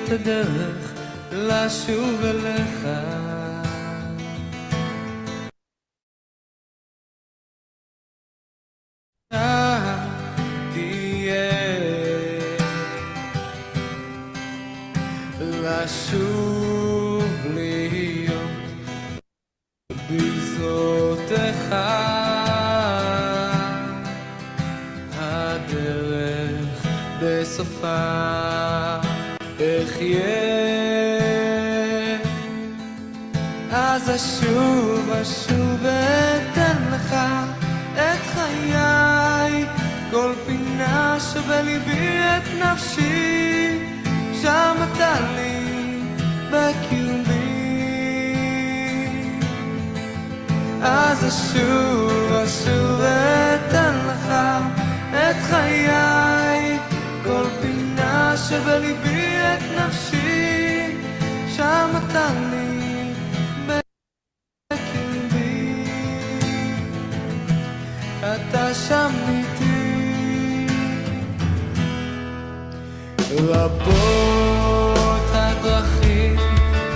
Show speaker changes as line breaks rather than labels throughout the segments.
את הדרך לשוב אליך. תהיה לשוב להיות בגזרותיך, הדרך בסופה אחיה. אז אשוב ואתן לך את חיי, כל פינה שבליבי את נפשי, שם אתה לי בקיומי. אז אשוב ואתן לך את חיי, כל פינה שבליבי את נפשי, שם אתה לי בקיומי. אתה שם איתי. רבות הדרכים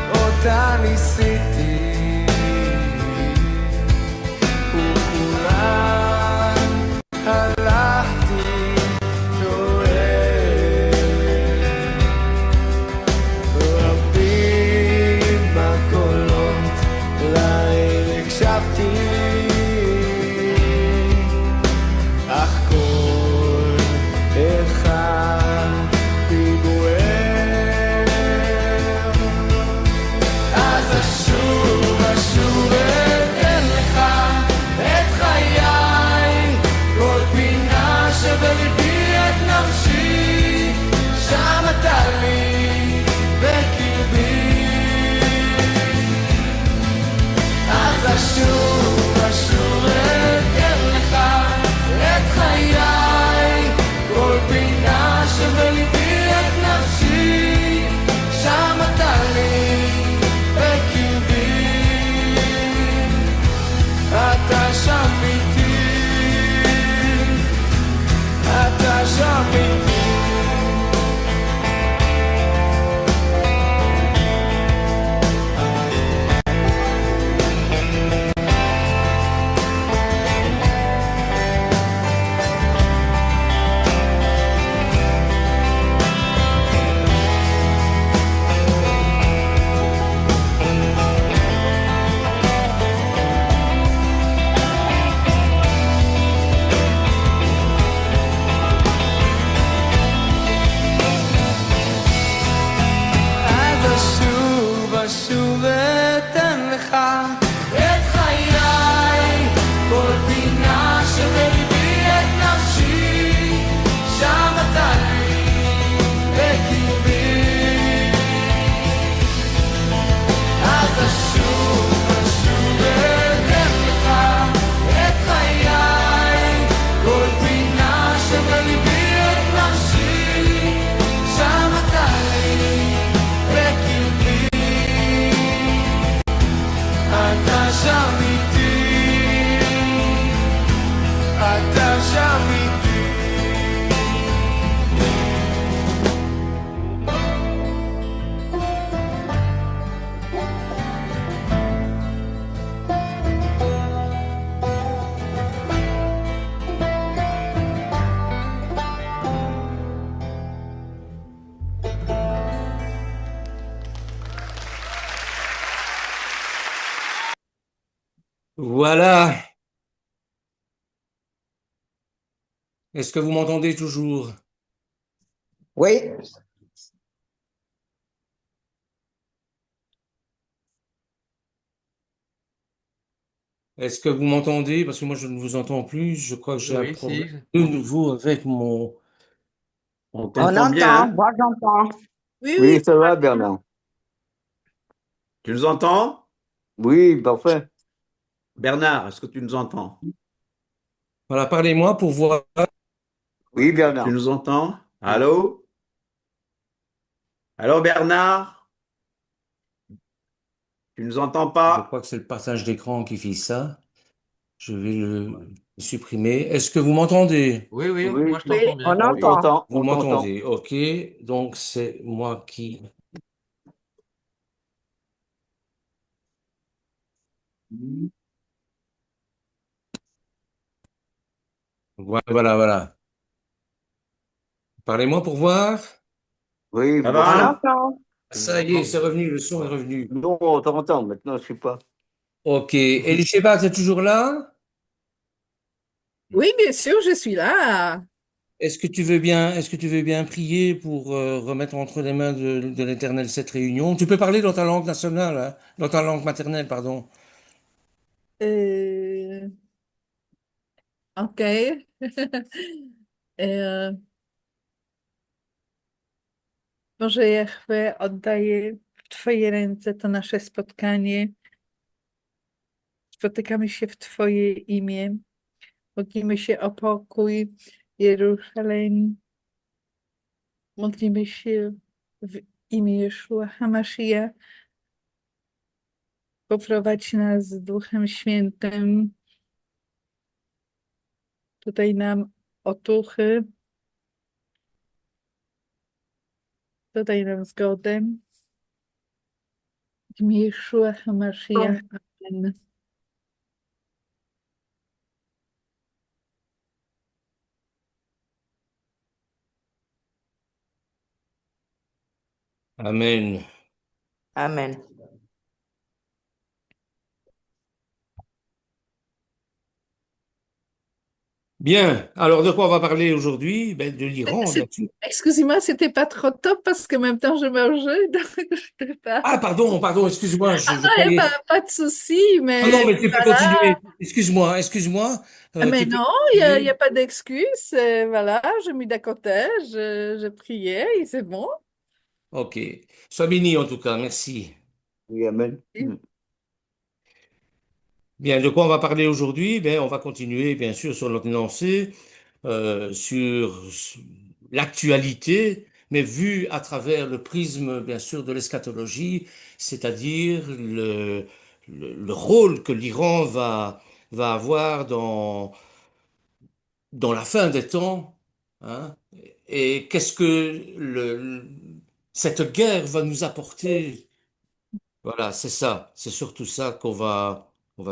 אותה ניסיתי, וכולן הלכתי טועה. רבים הקולות להם הקשבתי, אך כל אחד פיגוער. אז אשוב אתן לך את חיי, כל פינה שבליבי את נפשי, שם אתה לי בקרבי. אז אשוב אתן לך את חיי, כל פינה שבליבי את נפשי, שם אתה לי בקרבי. אתה שם איתי, אתה שם איתי. אשוב ואתן לך את חיי, כל פינה שבליבי את נפשי, שם אתה לי בקרבי. אז אשוב ואתן לך את חיי, כל פינה שבליבי את נפשי, שם אתה לי בקרבי. אתה שם איתי, אתה שם איתי. Voilà. Est-ce que vous m'entendez toujours?
Oui,
Est-ce que vous m'entendez? Parce que moi, je ne vous entends plus. Je crois que j'ai un
Oui,
problème
si.
de nouveau avec mon...
on
t'entend bien,
entend,
hein?
moi j'entends.
Oui, ça va, Bernard.
Tu nous entends?
Oui, parfait.
Bernard, est-ce que tu nous entends?
Voilà, parlez-moi pour voir.
Oui,
Tu
Bernard.
nous entends? Allô? Allô, Bernard? Tu nous entends
Je
pas?
crois que c'est le partage d'écran qui fait ça. Je vais le supprimer. Est-ce que vous m'entendez?
Oui,
Oui,
moi je t'entends bien.
On
on
entend.
t'entend,
Vous
on t'entend.
m'entendez, ok. Donc c'est moi qui Voilà, voilà, voilà. Parlez-moi pour voir.
Oui,
Ça
On
bonsoir.
va?
entend.
Ça y est, c'est revenu, le son est revenu.
Non, on t'entend, maintenant, je sais pas.
Ok. Elisheba, tu es toujours là?
Oui, bien sûr, je suis là.
Est-ce que tu veux bien prier pour remettre entre les mains de l'Éternel cette réunion? Tu peux parler dans ta langue nationale, hein, dans ta langue maternelle, pardon.
Euh, ok. E, Boże Jahwe, oddaję w Twoje ręce to nasze spotkanie. Spotykamy się w Twoje imię. Modlimy się o pokój Jeruzalem. Modlimy się w imię Jeszua HaMashiach. Poprowadź nas Duchem Świętym. Tutaj nam otuchy. Dodaj nam zgodę. W imię Jeszua HaMashiach. Amen.
Amen.
Amen.
Bien. Alors, de quoi on va parler aujourd'hui? Ben, de l'Iran, bien sûr.
Excusez-moi, c'était pas trop top parce que en même temps je mangeais, donc je ne pas.
Ah, pardon, pardon, excuse-moi, je
Non,
croyais.
pas de souci,
Ah non,
mais
mais tu peux
voilà.
continuer. Excuse-moi, excuse-moi.
Mais
Tu peux
non, il y
continuer.
a pas d'excuse. Voilà, je mis d'à côté, je priais et c'est bon.
Ok. Sois béni en tout cas, merci.
Oui, amen.
Bien, de quoi on va parler aujourd'hui? Ben, on va continuer, bien sûr, sur notre lancée, sur l'actualité, mais vue à travers le prisme, bien sûr, de l'eschatologie, c'est-à-dire le rôle que l'Iran va avoir dans la fin des temps, hein, et qu'est-ce que cette guerre va nous apporter. Voilà, c'est ça, c'est surtout ça qu'on va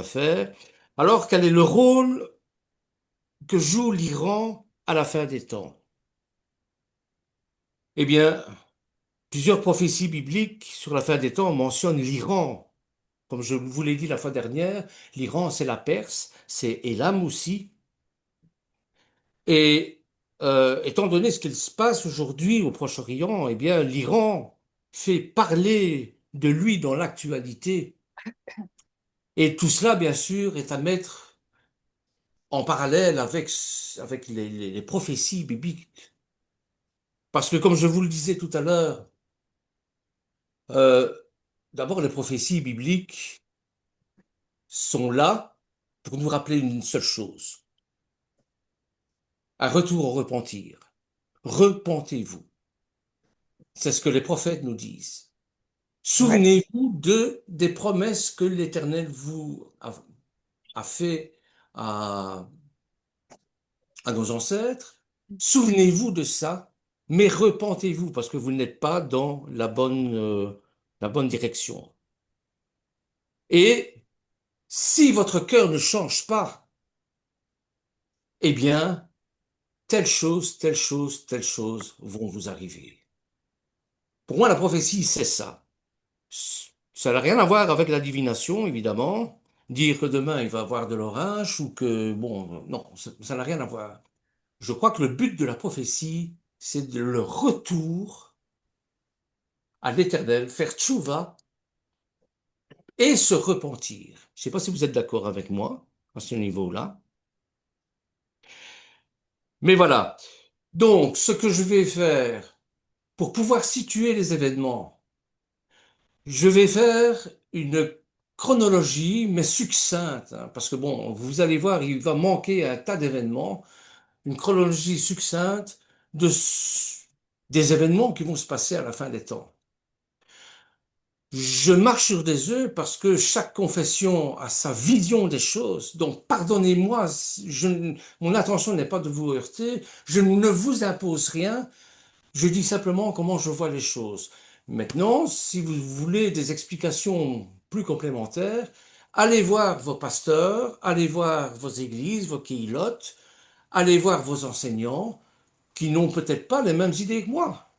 faire. Alors, quel est le rôle que joue l'Iran à la fin des temps? Eh bien, plusieurs prophéties bibliques sur la fin des temps mentionnent l'Iran. Comme je vous l'ai dit la fois dernière, l'Iran, c'est la Perse, c'est Élam aussi. Et étant donné ce qu'il se passe aujourd'hui au Proche-Orient, eh bien, l'Iran fait parler de lui dans l'actualité. Et tout cela, bien sûr, est à mettre en parallèle avec les prophéties bibliques. Parce que, comme je vous le disais tout à l'heure, euh, d'abord, les prophéties bibliques sont là pour nous rappeler une seule chose, un retour au repentir. Repentez-vous. C'est ce que les prophètes nous disent.
Ouais.
Souvenez-vous des promesses que l'Éternel a fait à, à nos ancêtres. Souvenez-vous de ça, mais repentez-vous parce que vous n'êtes pas dans la bonne direction. Et si votre cœur ne change pas, eh bien, telle chose, telle chose, telle chose vont vous arriver. Pour moi, la prophétie, c'est ça. Ça n'a rien à voir avec la divination, évidemment. Dire que demain il va y avoir de l'orage ou que, bon, non, ça n'a rien à voir. Je crois que le but de la prophétie, c'est le retour à l'Éternel, faire tchouva et se repentir. Je ne sais pas si vous êtes d'accord avec moi à ce niveau-là. Mais voilà. Donc, ce que je vais faire pour pouvoir situer les événements, je vais faire une chronologie, mais succincte, hein, parce que bon, vous allez voir, il va manquer un tas d'événements, une chronologie succincte des événements qui vont se passer à la fin des temps. Je marche sur des œufs parce que chaque confession a sa vision des choses. Donc, pardonnez-moi, mon intention n'est pas de vous heurter. Je ne vous impose rien. Je dis simplement comment je vois les choses. Maintenant, si vous voulez des explications plus complémentaires, allez voir vos pasteurs, allez voir vos églises, vos quillottes, allez voir vos enseignants qui n'ont peut-être pas les mêmes idées que moi.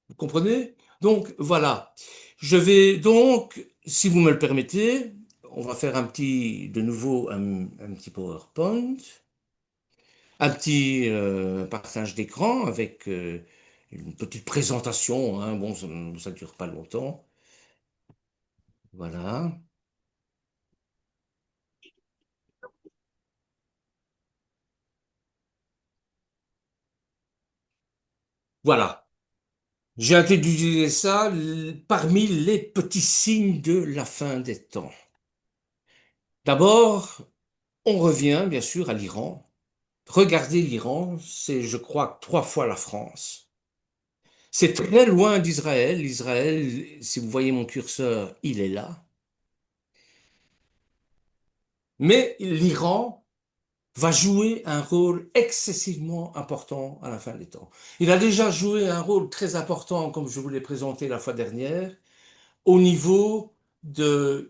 Vous comprenez? Donc voilà. Je vais donc, si vous me le permettez, on va faire de nouveau un petit PowerPoint, un petit partage d'écran avec une petite présentation, hein. Bon, ça ne dure pas longtemps. Voilà. Voilà. J'ai introduit ça parmi les petits signes de la fin des temps. D'abord, on revient bien sûr à l'Iran. Regardez l'Iran, c'est, je crois, 3 fois la France. C'est très loin d'Israël. L'Israël, si vous voyez mon curseur, il est là. Mais l'Iran va jouer un rôle excessivement important à la fin des temps. Il a déjà joué un rôle très important, comme je vous l'ai présenté la fois dernière, au niveau du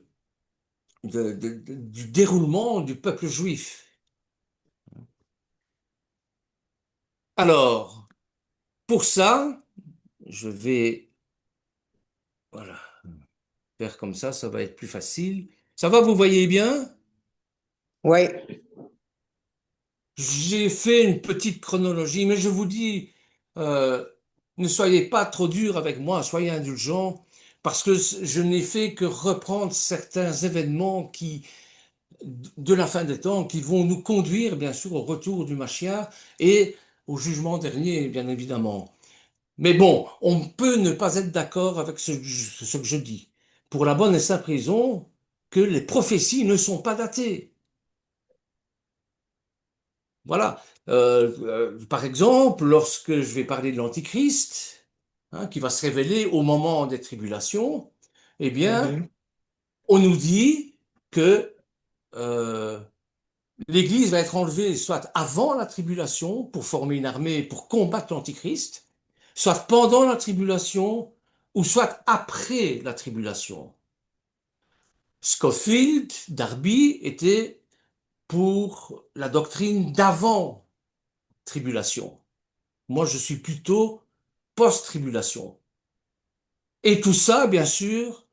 déroulement du peuple juif. Alors, pour ça, je vais, voilà, faire comme ça va être plus facile. Ça va, vous voyez bien?
Oui.
J'ai fait une petite chronologie, mais je vous dis, euh, ne soyez pas trop durs avec moi, soyez indulgents, parce que je n'ai fait que reprendre certains événements de la fin des temps qui vont nous conduire, bien sûr, au retour du Mashiach et au jugement dernier, bien évidemment. Mais bon, on peut ne pas être d'accord avec ce que je dis, pour la bonne et simple raison que les prophéties ne sont pas datées. Voilà. Par exemple, lorsque je vais parler de l'Antichrist, hein, qui va se révéler au moment des tribulations, eh bien,
Mhm.
on nous dit que euh, l'Église va être enlevée soit avant la tribulation pour former une armée pour combattre l'Antichrist, soit pendant la tribulation ou soit après la tribulation. Scofield, Darby était pour la doctrine d'avant tribulation. Moi, je suis plutôt post-tribulation. Et tout ça, bien sûr,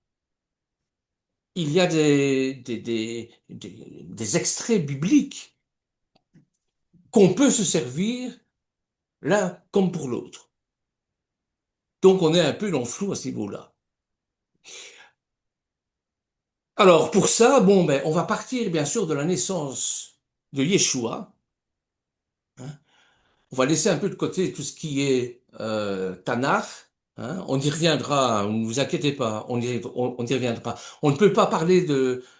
il y a des extraits bibliques qu'on peut se servir l'un comme pour l'autre. Donc, on est un peu dans le flou à ce niveau-là. Alors, pour ça, bon, ben, on va partir, bien sûr, de la naissance de Yeshua. On va laisser un peu de côté tout ce qui est Tanakh, hein. On y reviendra, ne vous inquiétez pas, on y reviendra. On ne peut pas parler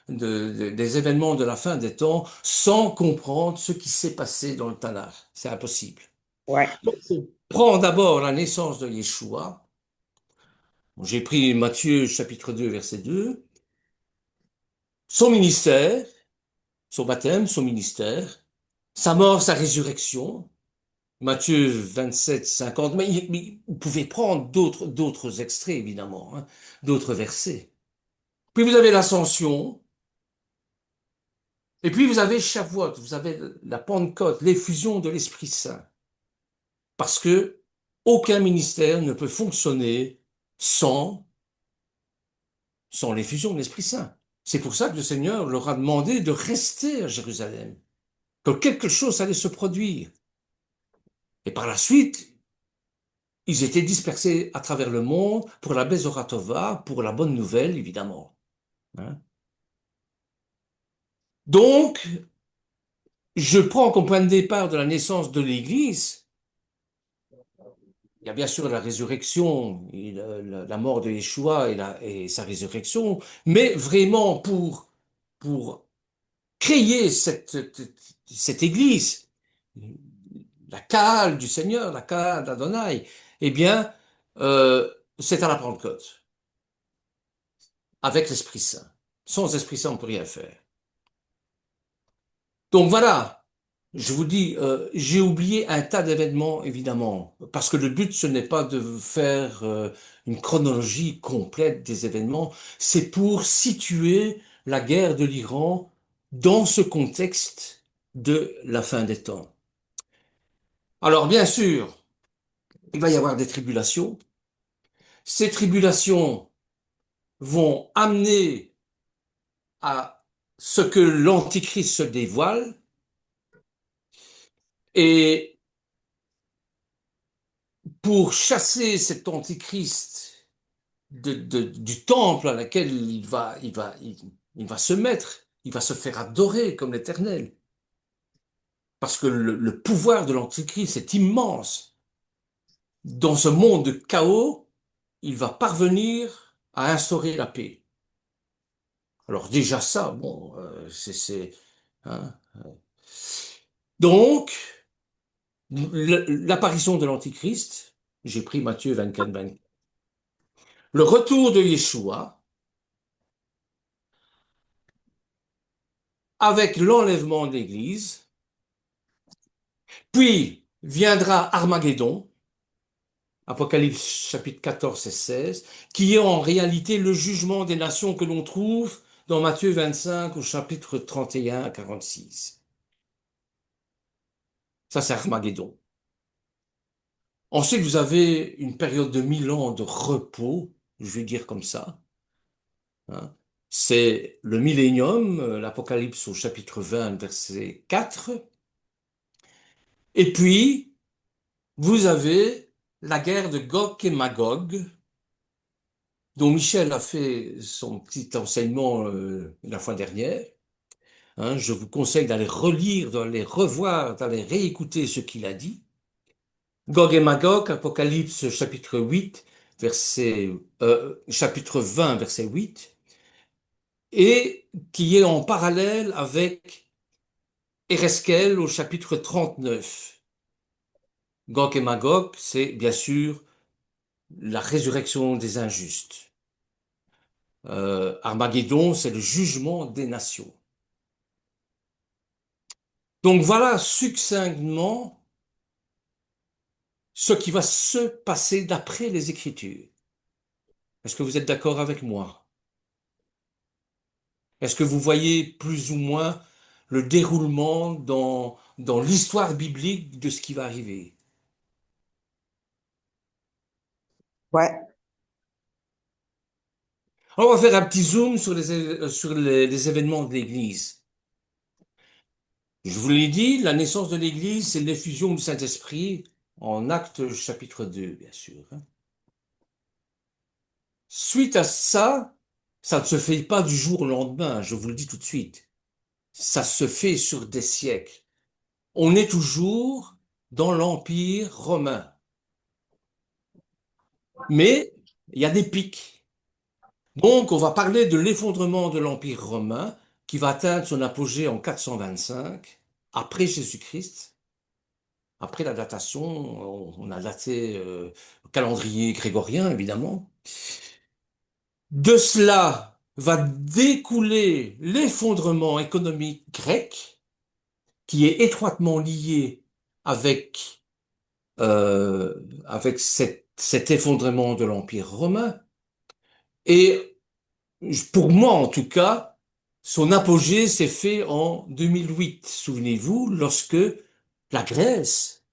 des événements de la fin des temps sans comprendre ce qui s'est passé dans le Tanakh. C'est impossible.
Ouais.
Donc, on prend d'abord la naissance de Yeshua. Bon, j'ai pris Matthieu chapitre 2, verset 2. Son ministère, son baptême, son ministère, sa mort, sa résurrection. Matthieu 27, 50, mais vous pouvez prendre d'autres extraits, évidemment, hein, d'autres versets. Puis vous avez l'ascension, et puis vous avez Shavuot, vous avez la Pentecôte, l'effusion de l'Esprit Saint. Parce que aucun ministère ne peut fonctionner sans, sans l'effusion de l'Esprit Saint. C'est pour ça que le Seigneur leur a demandé de rester à Jérusalem, que quelque chose allait se produire. Et par la suite, ils étaient dispersés à travers le monde pour la Bezorah Tova, pour la bonne nouvelle, évidemment, hein. Donc, je prends comme point de départ de la naissance de l'Église, il y a bien sûr la résurrection, et la mort de Yeshua et sa résurrection, mais vraiment pour créer cette Église, la cale du Seigneur, la cale d'Adonai, eh bien, c'est à la Pentecôte, avec l'Esprit Saint. Sans Esprit Saint, on ne peut rien faire. Donc voilà, je vous dis, j'ai oublié un tas d'événements, évidemment, parce que le but, ce n'est pas de faire une chronologie complète des événements, c'est pour situer la guerre de l'Iran dans ce contexte de la fin des temps. Alors bien sûr, il va y avoir des tribulations. Ces tribulations vont amener à ce que l'Antichrist se dévoile et pour chasser cet Antichrist du temple à laquelle il va se mettre, il va se faire adorer comme l'Éternel. Parce que le pouvoir de l'Antichrist est immense. Dans ce monde de chaos, il va parvenir à instaurer la paix. Alors déjà ça, bon, hein. Donc, l'apparition de l'Antichrist, j'ai pris Matthieu 24, 24. Le retour de Yeshua, avec l'enlèvement de l'Église, puis viendra Armageddon, Apocalypse chapitre 14 et 16, qui est en réalité le jugement des nations que l'on trouve dans Matthieu 25 au chapitre 31 à 46. Ça, c'est Armageddon. Ensuite, vous avez une période de 1000 ans de repos, je vais dire comme ça. Hein. C'est le millénium, l'Apocalypse au chapitre 20, verset 4. Et puis, vous avez la guerre de Gog et Magog, dont Michel a fait son petit enseignement la fois dernière. Hein, je vous conseille d'aller relire, d'aller revoir, d'aller réécouter ce qu'il a dit. Gog et Magog, Apocalypse chapitre 8, chapitre 20, verset 8, et qui est en parallèle avec Ereskel au chapitre 39. Gog et Magog, c'est bien sûr la résurrection des injustes. Armageddon, c'est le jugement des nations. Donc voilà succinctement ce qui va se passer d'après les Écritures. Est-ce que vous êtes d'accord avec moi? Est-ce que vous voyez plus ou moins le déroulement dans l'histoire biblique de ce qui va arriver?
Ouais.
Alors, on va faire un petit zoom sur les événements de l'Église. Je vous l'ai dit, la naissance de l'Église, c'est l'effusion du Saint-Esprit en Actes chapitre 2, bien sûr. Hein. Suite à ça, ça ne se fait pas du jour au lendemain, je vous le dis tout de suite. Ça se fait sur des siècles. On est toujours dans l'Empire romain. Mais il y a des pics. Donc, on va parler de l'effondrement de l'Empire romain qui va atteindre son apogée en 425 après Jésus-Christ. Après la datation, on a daté le calendrier grégorien, évidemment. De cela va découler l'effondrement économique grec, qui est étroitement lié avec, avec cet effondrement de l'Empire romain. Et pour moi, en tout cas, son apogée s'est fait en 2008. Souvenez-vous, lorsque la Grèce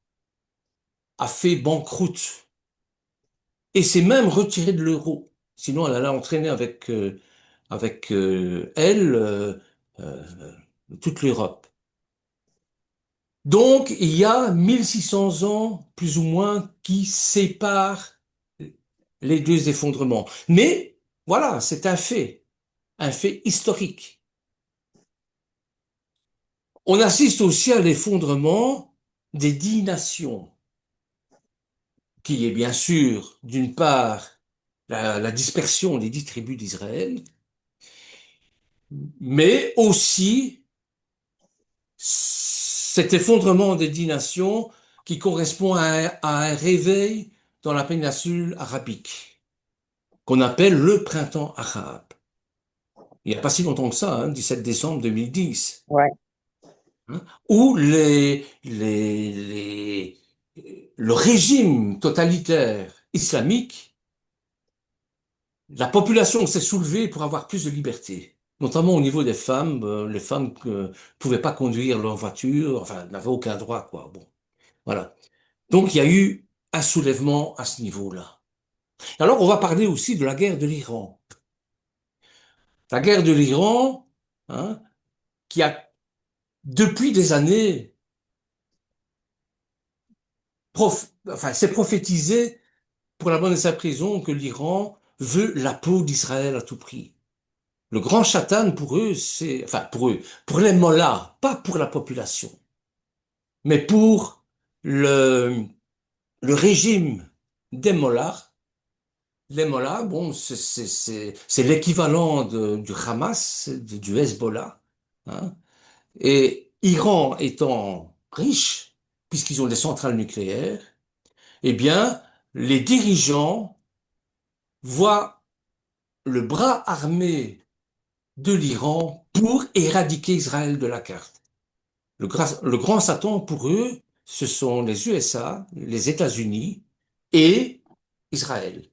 a fait banqueroute et s'est même retirée de l'euro. Sinon, elle allait entraîner avec elle euh, toute l'Europe. Donc, il y a 1600 ans, plus ou moins, qui séparent les deux effondrements. Mais, voilà, c'est un fait historique. On assiste aussi à l'effondrement des 10 nations, qui est bien sûr, d'une part, la dispersion des 10 tribus d'Israël, mais aussi cet effondrement des 10 nations qui correspond à un réveil dans la péninsule arabique, qu'on appelle le printemps arabe. Il n'y a pas si longtemps que ça, hein, 17 décembre 2010.
Ouais.
Hein, où le régime totalitaire islamique, la population s'est soulevée pour avoir plus de liberté. notamment au niveau des femmes. Les femmes ne pouvaient pas conduire leur voiture, enfin, n'avaient aucun droit, quoi. Bon, voilà. Donc, il y a eu un soulèvement à ce niveau-là. Alors, on va parler aussi de la guerre de l'Iran. La guerre de l'Iran, hein, qui a, depuis des années, enfin, c'est prophétisé pour la bonne et simple raison que l'Iran veut la peau d'Israël à tout prix. Le grand Satan, pour eux, enfin, pour les mollahs, pas pour la population, mais pour le, le régime des mollahs. Les mollahs, bon, c'est l'équivalent du Hamas, du Hezbollah, hein. Et Iran étant riche, puisqu'ils ont des centrales nucléaires, eh bien, les dirigeants voient le bras armé de l'Iran pour éradiquer Israël de la carte. Le grand Satan, pour eux, ce sont les USA, les États-Unis et Israël.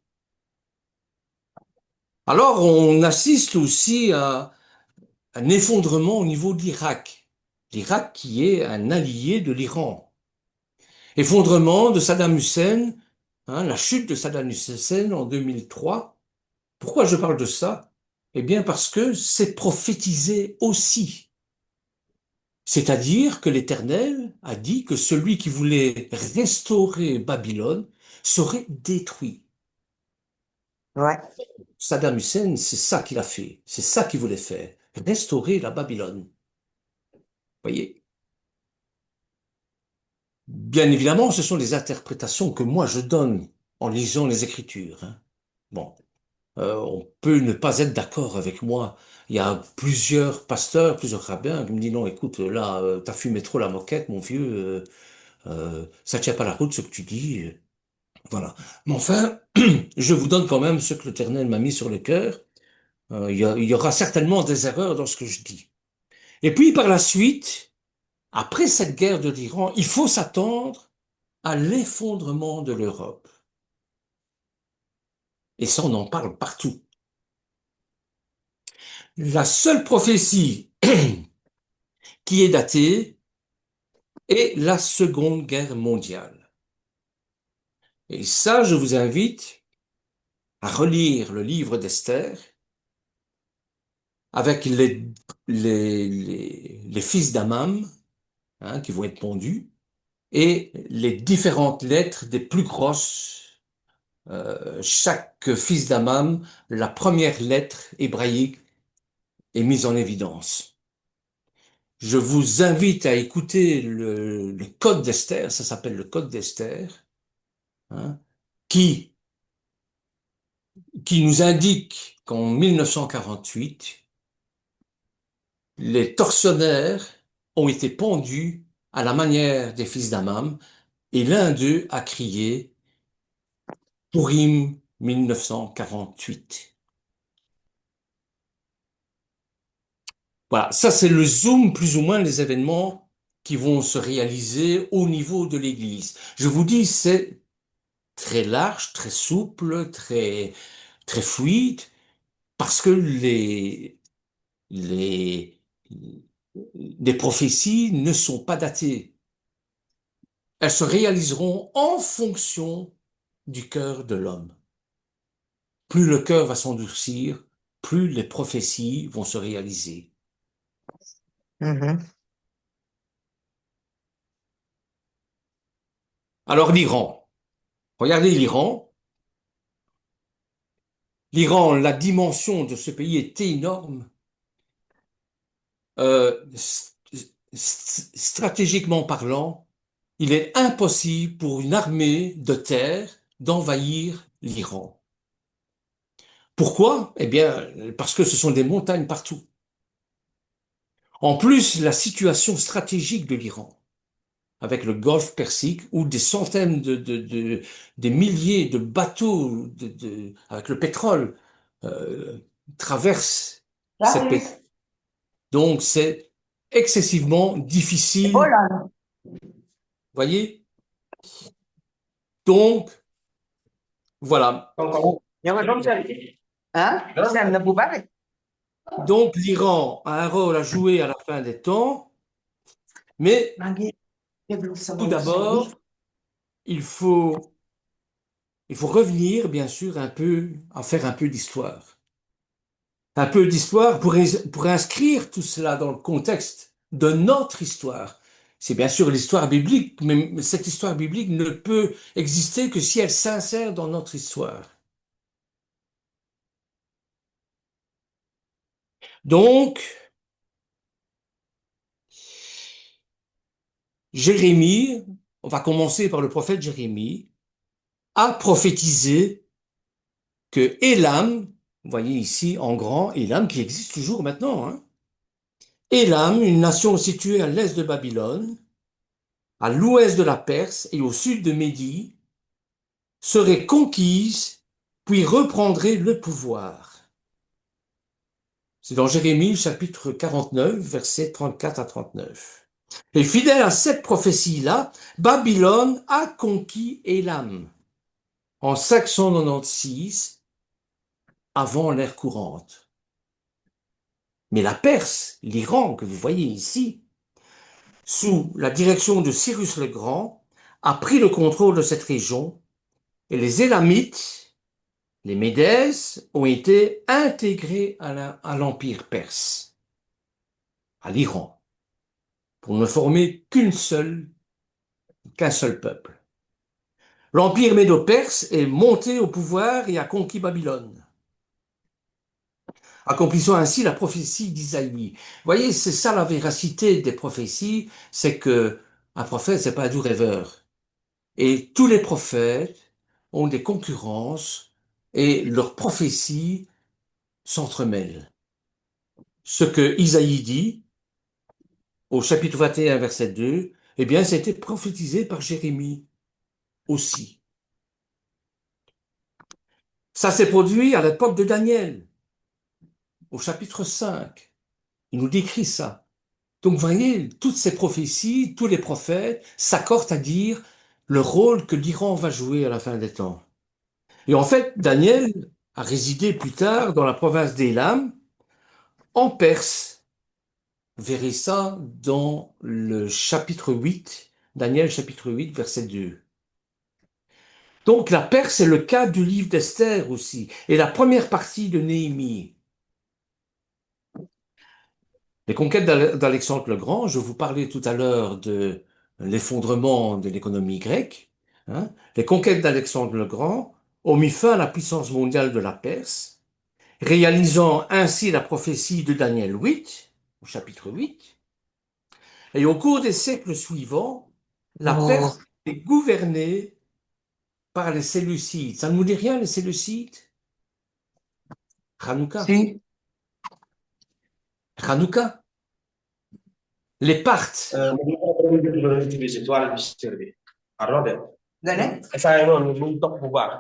Alors, on assiste aussi à un effondrement au niveau de l'Irak. L'Irak qui est un allié de l'Iran. Effondrement de Saddam Hussein, hein, la chute de Saddam Hussein en 2003. Pourquoi je parle de ça? Eh bien parce que c'est prophétisé aussi. C'est-à-dire que l'Éternel a dit que celui qui voulait restaurer Babylone serait détruit.
Ouais.
Saddam Hussein, c'est ça qu'il a fait. C'est ça qu'il voulait faire. Restaurer la Babylone. Voyez? Bien évidemment, ce sont les interprétations que moi je donne en lisant les Écritures, hein. Bon, on peut ne pas être d'accord avec moi. Il y a plusieurs pasteurs, plusieurs rabbins qui me disent non, écoute, là, t'as fumé trop la moquette, mon vieux, ça tient pas la route ce que tu dis. Voilà. Mais enfin, je vous donne quand même ce que l'Éternel m'a mis sur le cœur. Il y aura certainement des erreurs dans ce que je dis. Et puis par la suite, après cette guerre de l'Iran, il faut s'attendre à l'effondrement de l'Europe. Et ça, on en parle partout. La seule prophétie qui est datée est la Seconde Guerre mondiale. Et ça, je vous invite à relire le livre d'Esther avec les fils d'Amam, hein, qui vont être pondus, et les différentes lettres des plus grosses. Chaque fils d'Amam, la première lettre hébraïque est mise en évidence. Je vous invite à écouter le Code d'Esther, ça s'appelle le Code d'Esther, hein, qui, qui nous indique qu'en 1948, les tortionnaires ont été pendus à la manière des fils d'Amam, et l'un d'eux a crié Purim 1948. Voilà, ça c'est le zoom, plus ou moins, les événements qui vont se réaliser au niveau de l'Église. Je vous dis, c'est très large, très souple, très fluide, parce que les, les prophéties ne sont pas datées. Elles se réaliseront en fonction du cœur de l'homme. Plus le cœur va s'endurcir, plus les prophéties vont se réaliser.
Mhm.
Alors l'Iran. Regardez l'Iran. L'Iran, la dimension de ce pays est énorme. Stratégiquement parlant, il est impossible pour une armée de terre d'envahir l'Iran. Pourquoi? Eh bien, parce que ce sont des montagnes partout. En plus, la situation stratégique de l'Iran, avec le Golfe Persique, où des centaines des milliers de bateaux avec le pétrole euh, traversent cette péninsule. Donc, c'est excessivement difficile.
Voilà.
Voyez? Donc, voilà.
Hein? Sam na po ba?
Donc l'Iran a un rôle à jouer à la fin des temps, mais tout d'abord, il faut, il faut revenir, bien sûr, un peu, à faire un peu d'histoire. Un peu d'histoire pour inscrire tout cela dans le contexte de notre histoire. C'est bien sûr l'histoire biblique, mais cette histoire biblique ne peut exister que si elle s'insère dans notre histoire. Donc, Jérémie, on va commencer par le prophète Jérémie, a prophétisé que Élam, vous voyez ici en grand, Élam qui existe toujours maintenant, hein, Élam, une nation située à l'est de Babylone, à l'ouest de la Perse et au sud de Médie, serait conquise, puis reprendrait le pouvoir. C'est dans Jérémie chapitre 49, versets 34 à 39. Et fidèle à cette prophétie-là, Babylone a conquis Élam en 596 avant l'ère courante. Mais la Perse, l'Iran que vous voyez ici, sous la direction de Cyrus le Grand, a pris le contrôle de cette région et les Élamites, les Médès, ont été intégrés à l'Empire perse, à l'Iran, pour ne former qu'un seul peuple. L'Empire médo-perse est monté au pouvoir et a conquis Babylone, accomplissant ainsi la prophétie d'Isaïe. Vous voyez, c'est ça la véracité des prophéties, c'est que un prophète, c'est pas un doux rêveur. Et tous les prophètes ont des concurrences et leurs prophéties s'entremêlent. Ce que Isaïe dit au chapitre 21, verset 2, eh bien, c'était prophétisé par Jérémie aussi. Ça s'est produit à l'époque de Daniel, au chapitre 5. Il nous décrit ça. Donc, vous voyez, toutes ces prophéties, tous les prophètes s'accordent à dire le rôle que l'Iran va jouer à la fin des temps. Et en fait, Daniel a résidé plus tard dans la province d'Élam, en Perse. Vous verrez ça dans le chapitre 8, Daniel chapitre 8, verset 2. Donc la Perse est le cas du livre d'Esther aussi, et la première partie de Néhémie. Les conquêtes d'Alexandre le Grand, je vous parlais tout à l'heure de l'effondrement de l'économie grecque, hein. Les conquêtes d'Alexandre le Grand ont mis fin à la puissance mondiale de la Perse, réalisant ainsi la prophétie de Daniel 8, au chapitre 8. Et au cours des siècles suivants, la
Oh,
Perse est gouvernée par les Séleucides. Ça ne vous dit rien, les Séleucides? Hanouka.
si,
Hanouka. Les Parthes.
toile visiteur bi pardon de
nga ne
instant yi noonu mu ngi topp bu baax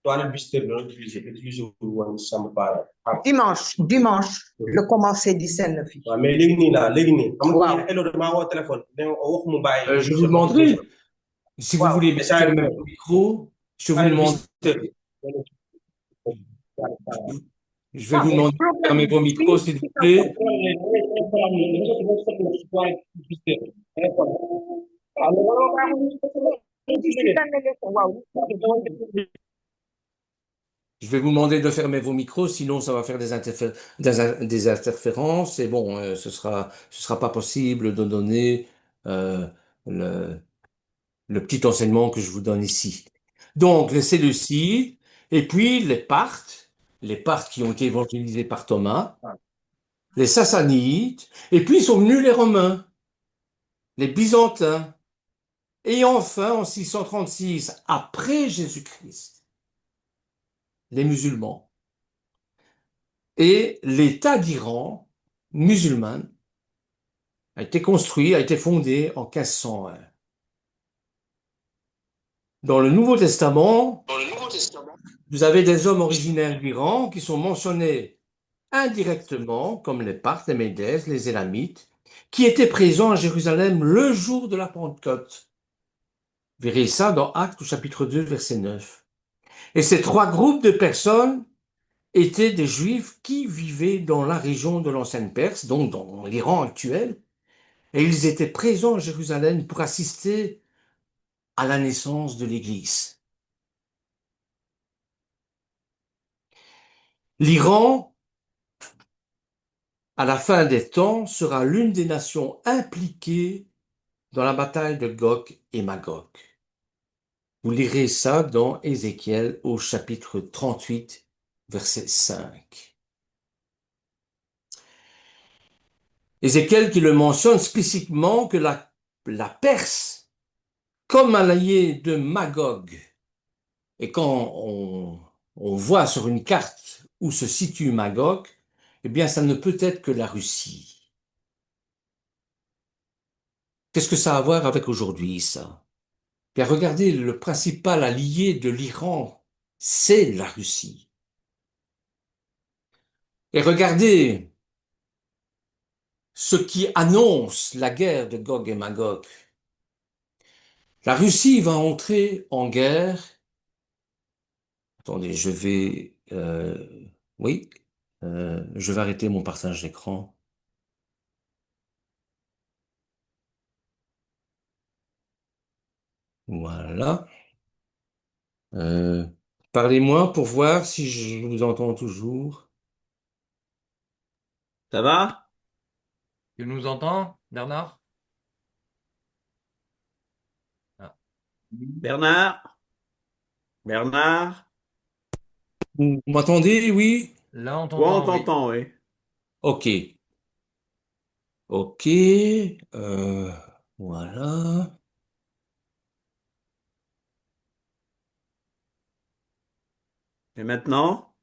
toile visiteur bi doon utiliser wu woon sama baara
dimanche le commencé di senn fi
waaw mais léegi nii xam nga
waaw
hello damaa woo téléphone ne wax mu bàyyi
Je vous demanderai, si vous
waaw
voulez
instant yi
fermer le micro, je vous
toile
demande,
visiteur bi
je vais vous demander de fermer vos micros, s'il vous plaît. Je vais vous demander de fermer vos micros, sinon ça va faire des interférences. Et bon, ce sera pas possible de donner euh, le, le petit enseignement que je vous donne ici. Donc, les Séleucides, et puis les Parthes qui ont été évangélisés par Thomas, les Sassanides, et puis sont venus les Romains, les Byzantins, et enfin, en 636, après Jésus-Christ, les musulmans. Et l'État d'Iran, musulman, a été construit, a été fondé en 1501. Dans le Nouveau Testament, vous avez des hommes originaires d'Iran qui sont mentionnés indirectement, comme les Parthes, les Médès, les Élamites, qui étaient présents à Jérusalem le jour de la Pentecôte. Vous verrez ça dans Actes au chapitre 2, verset 9. Et ces trois groupes de personnes étaient des Juifs qui vivaient dans la région de l'ancienne Perse, donc dans l'Iran actuel, et ils étaient présents à Jérusalem pour assister à la naissance de l'Église. L'Iran, à la fin des temps, sera l'une des nations impliquées dans la bataille de Gog et Magog. Vous lirez ça dans Ézéchiel au chapitre 38, verset 5. Ézéchiel qui le mentionne spécifiquement que la Perse, comme alliée de Magog, et quand on voit sur une carte où se situe Magog, eh bien ça ne peut être que la Russie. Qu'est-ce que ça a à voir avec aujourd'hui, ça? Bien, regardez, le principal allié de l'Iran, c'est la Russie. Et regardez ce qui annonce la guerre de Gog et Magog. La Russie va entrer en guerre. Attendez, oui, je vais arrêter mon partage d'écran. Voilà. Euh, Parlez-moi pour voir si je vous entends toujours.
Ça va?
Tu nous entends, Bernard? Ah.
Bernard? Bernard?
Vous m'entendez? Oui?
Là, on
Toi, on
t'entend, oui.
t'entend, oui.
Ok. Ok. Voilà.
Et maintenant?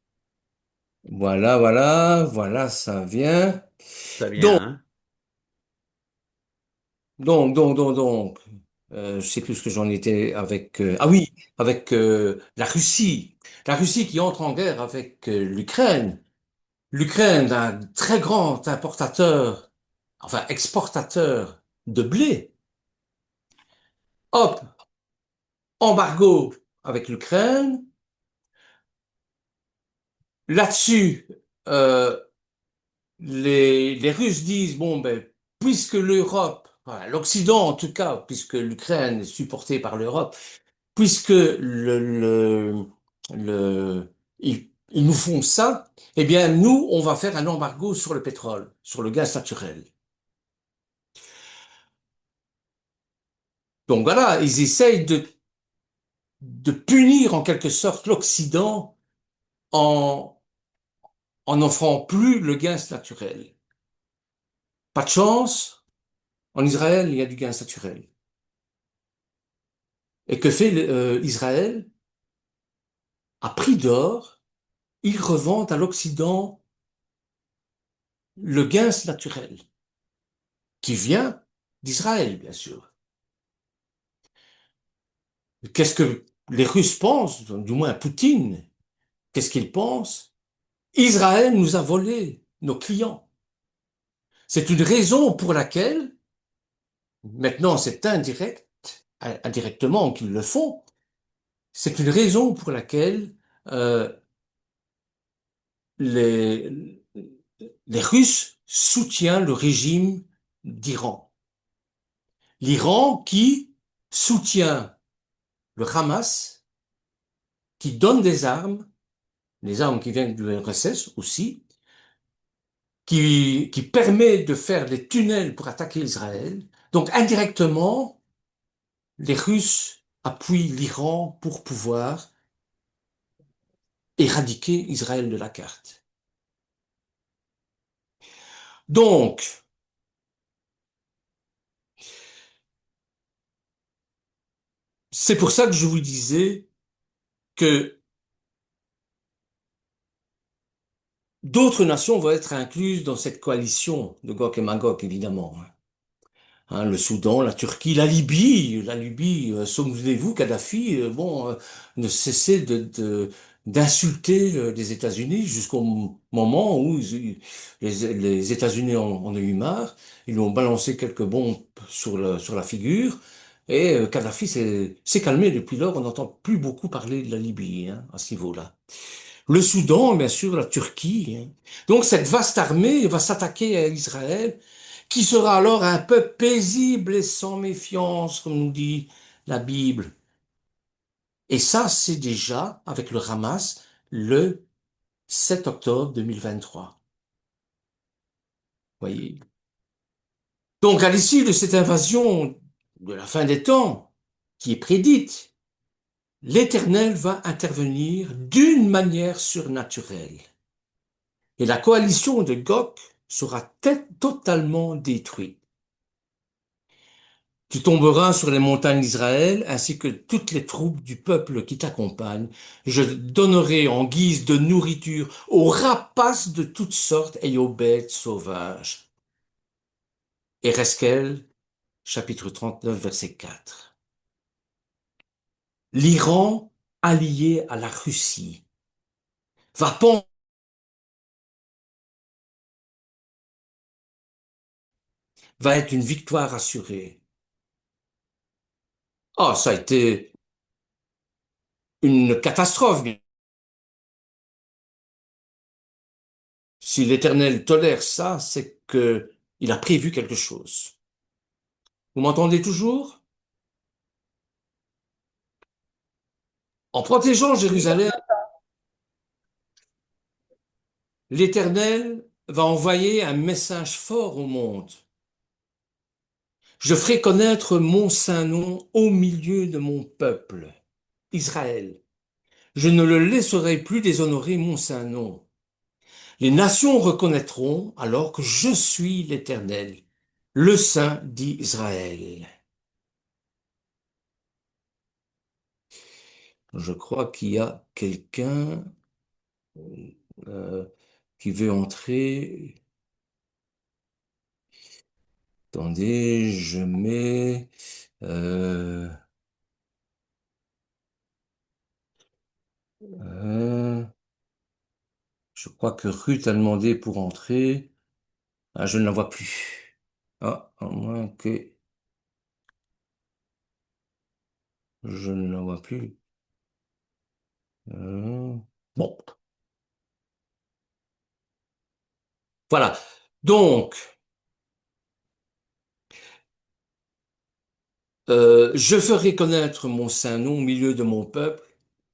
Voilà, ça vient.
Ça vient,
Donc,
hein?
donc, je sais plus ce que j'en étais avec. Ah oui, avec la Russie. La Russie qui entre en guerre avec l'Ukraine. L'Ukraine, un très grand importateur, enfin exportateur de blé. Hop, embargo avec l'Ukraine. Là-dessus, euh, les Russes disent, bon, ben, puisque l'Europe, enfin, l'Occident en tout cas, puisque l'Ukraine est supportée par l'Europe, puisque ils nous font ça, eh bien, nous, on va faire un embargo sur le pétrole, sur le gaz naturel. Donc voilà, ils essayent de punir en quelque sorte l'Occident en, en n'offrant plus le gaz naturel. Pas de chance, en Israël, il y a du gaz naturel. Et que fait Israël? À prix d'or, il revend à l'Occident le gaz naturel, qui vient d'Israël, bien sûr. Qu'est-ce que les Russes pensent, du moins Poutine, qu'est-ce qu'il pense? Israël nous a volé nos clients. C'est une raison pour laquelle, maintenant c'est indirect, indirectement qu'ils le font, c'est une raison pour laquelle euh, les, les Russes soutiennent le régime d'Iran. L'Iran qui soutient le Hamas, qui donne des armes, les armes qui viennent du RSS aussi, qui permet de faire des tunnels pour attaquer Israël. Donc indirectement, les Russes appuient l'Iran pour pouvoir éradiquer Israël de la carte. Donc, c'est pour ça que je vous disais que d'autres nations vont être incluses dans cette coalition de Gog et Magog, évidemment. Hein, le Soudan, la Turquie, la Libye, souvenez-vous, Kadhafi, ne cessait d'insulter les États-Unis jusqu'au moment où les États-Unis en ont eu marre. Ils lui ont balancé quelques bombes sur la figure. Et Kadhafi s'est calmé depuis lors. On n'entend plus beaucoup parler de la Libye, hein, à ce niveau-là. le Soudan, bien sûr, la Turquie, hein. Donc cette vaste armée va s'attaquer à Israël, qui sera alors un peuple paisible et sans méfiance, comme nous dit la Bible. Et ça, c'est déjà, avec le Hamas, le 7 octobre 2023. Voyez. Donc, à l'issue de cette invasion de la fin des temps, qui est prédite, l'Éternel va intervenir d'une manière surnaturelle. Et la coalition de Gog sera totalement détruite. Tu tomberas sur les montagnes d'Israël, ainsi que toutes les troupes du peuple qui t'accompagnent. Je donnerai en guise de nourriture aux rapaces de toutes sortes et aux bêtes sauvages. Ereskel, chapitre 39, verset 4. L'Iran, allié à la Russie, va pondre va être une victoire assurée. Ah, ça a été une catastrophe. Si l'Éternel tolère ça, c'est que il a prévu quelque chose. Vous m'entendez toujours? En protégeant Jérusalem, l'Éternel va envoyer un message fort au monde. Je ferai connaître mon saint nom au milieu de mon peuple, Israël. Je ne le laisserai plus déshonorer mon saint nom. Les nations reconnaîtront alors que je suis l'Éternel, le Saint d'Israël. Je crois qu'il y a quelqu'un euh, qui veut entrer. Attendez, je mets... euh, euh, je crois que Ruth a demandé pour entrer. Ah, je ne la vois plus. Ah, à moins que je ne la vois plus. Bon, voilà. Donc, je ferai connaître mon saint nom au milieu de mon peuple,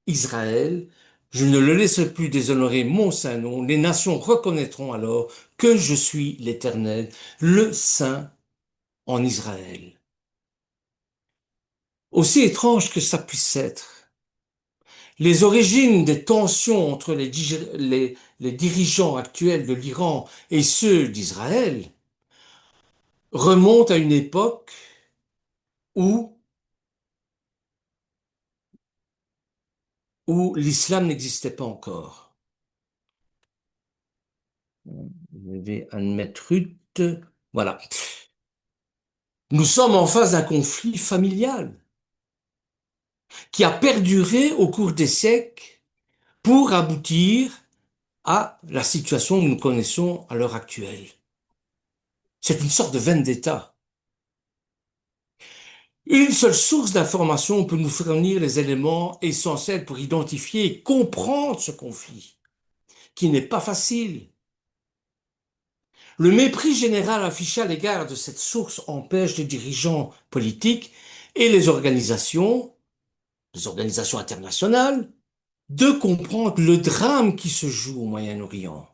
Israël. Je ne le laisserai plus déshonorer mon saint nom. Les nations reconnaîtront alors que je suis l'Éternel, le Saint en Israël. Aussi étrange que ça puisse être, les origines des tensions entre les dirigeants actuels de l'Iran et ceux d'Israël remontent à une époque où, où l'islam n'existait pas encore. Je vais admettre Ruth. Voilà. Nous sommes en face d'un conflit familial qui a perduré au cours des siècles pour aboutir à la situation que nous connaissons à l'heure actuelle. C'est une sorte de vendetta. Une seule source d'information peut nous fournir les éléments essentiels pour identifier et comprendre ce conflit, qui n'est pas facile. Le mépris général affiché à l'égard de cette source empêche les dirigeants politiques et les organisations internationales, de comprendre le drame qui se joue au Moyen-Orient.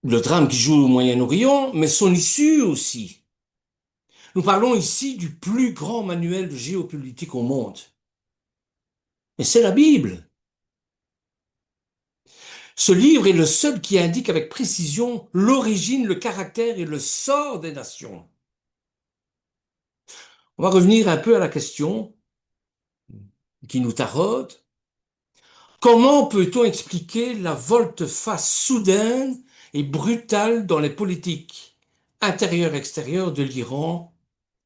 Le drame qui joue au Moyen-Orient, mais son issue aussi. Nous parlons ici du plus grand manuel de géopolitique au monde. Et c'est la Bible. Ce livre est le seul qui indique avec précision l'origine, le caractère et le sort des nations. On va revenir un peu à la question qui nous taraude. Comment peut-on expliquer la volte-face soudaine et brutale dans les politiques intérieures-extérieures de l'Iran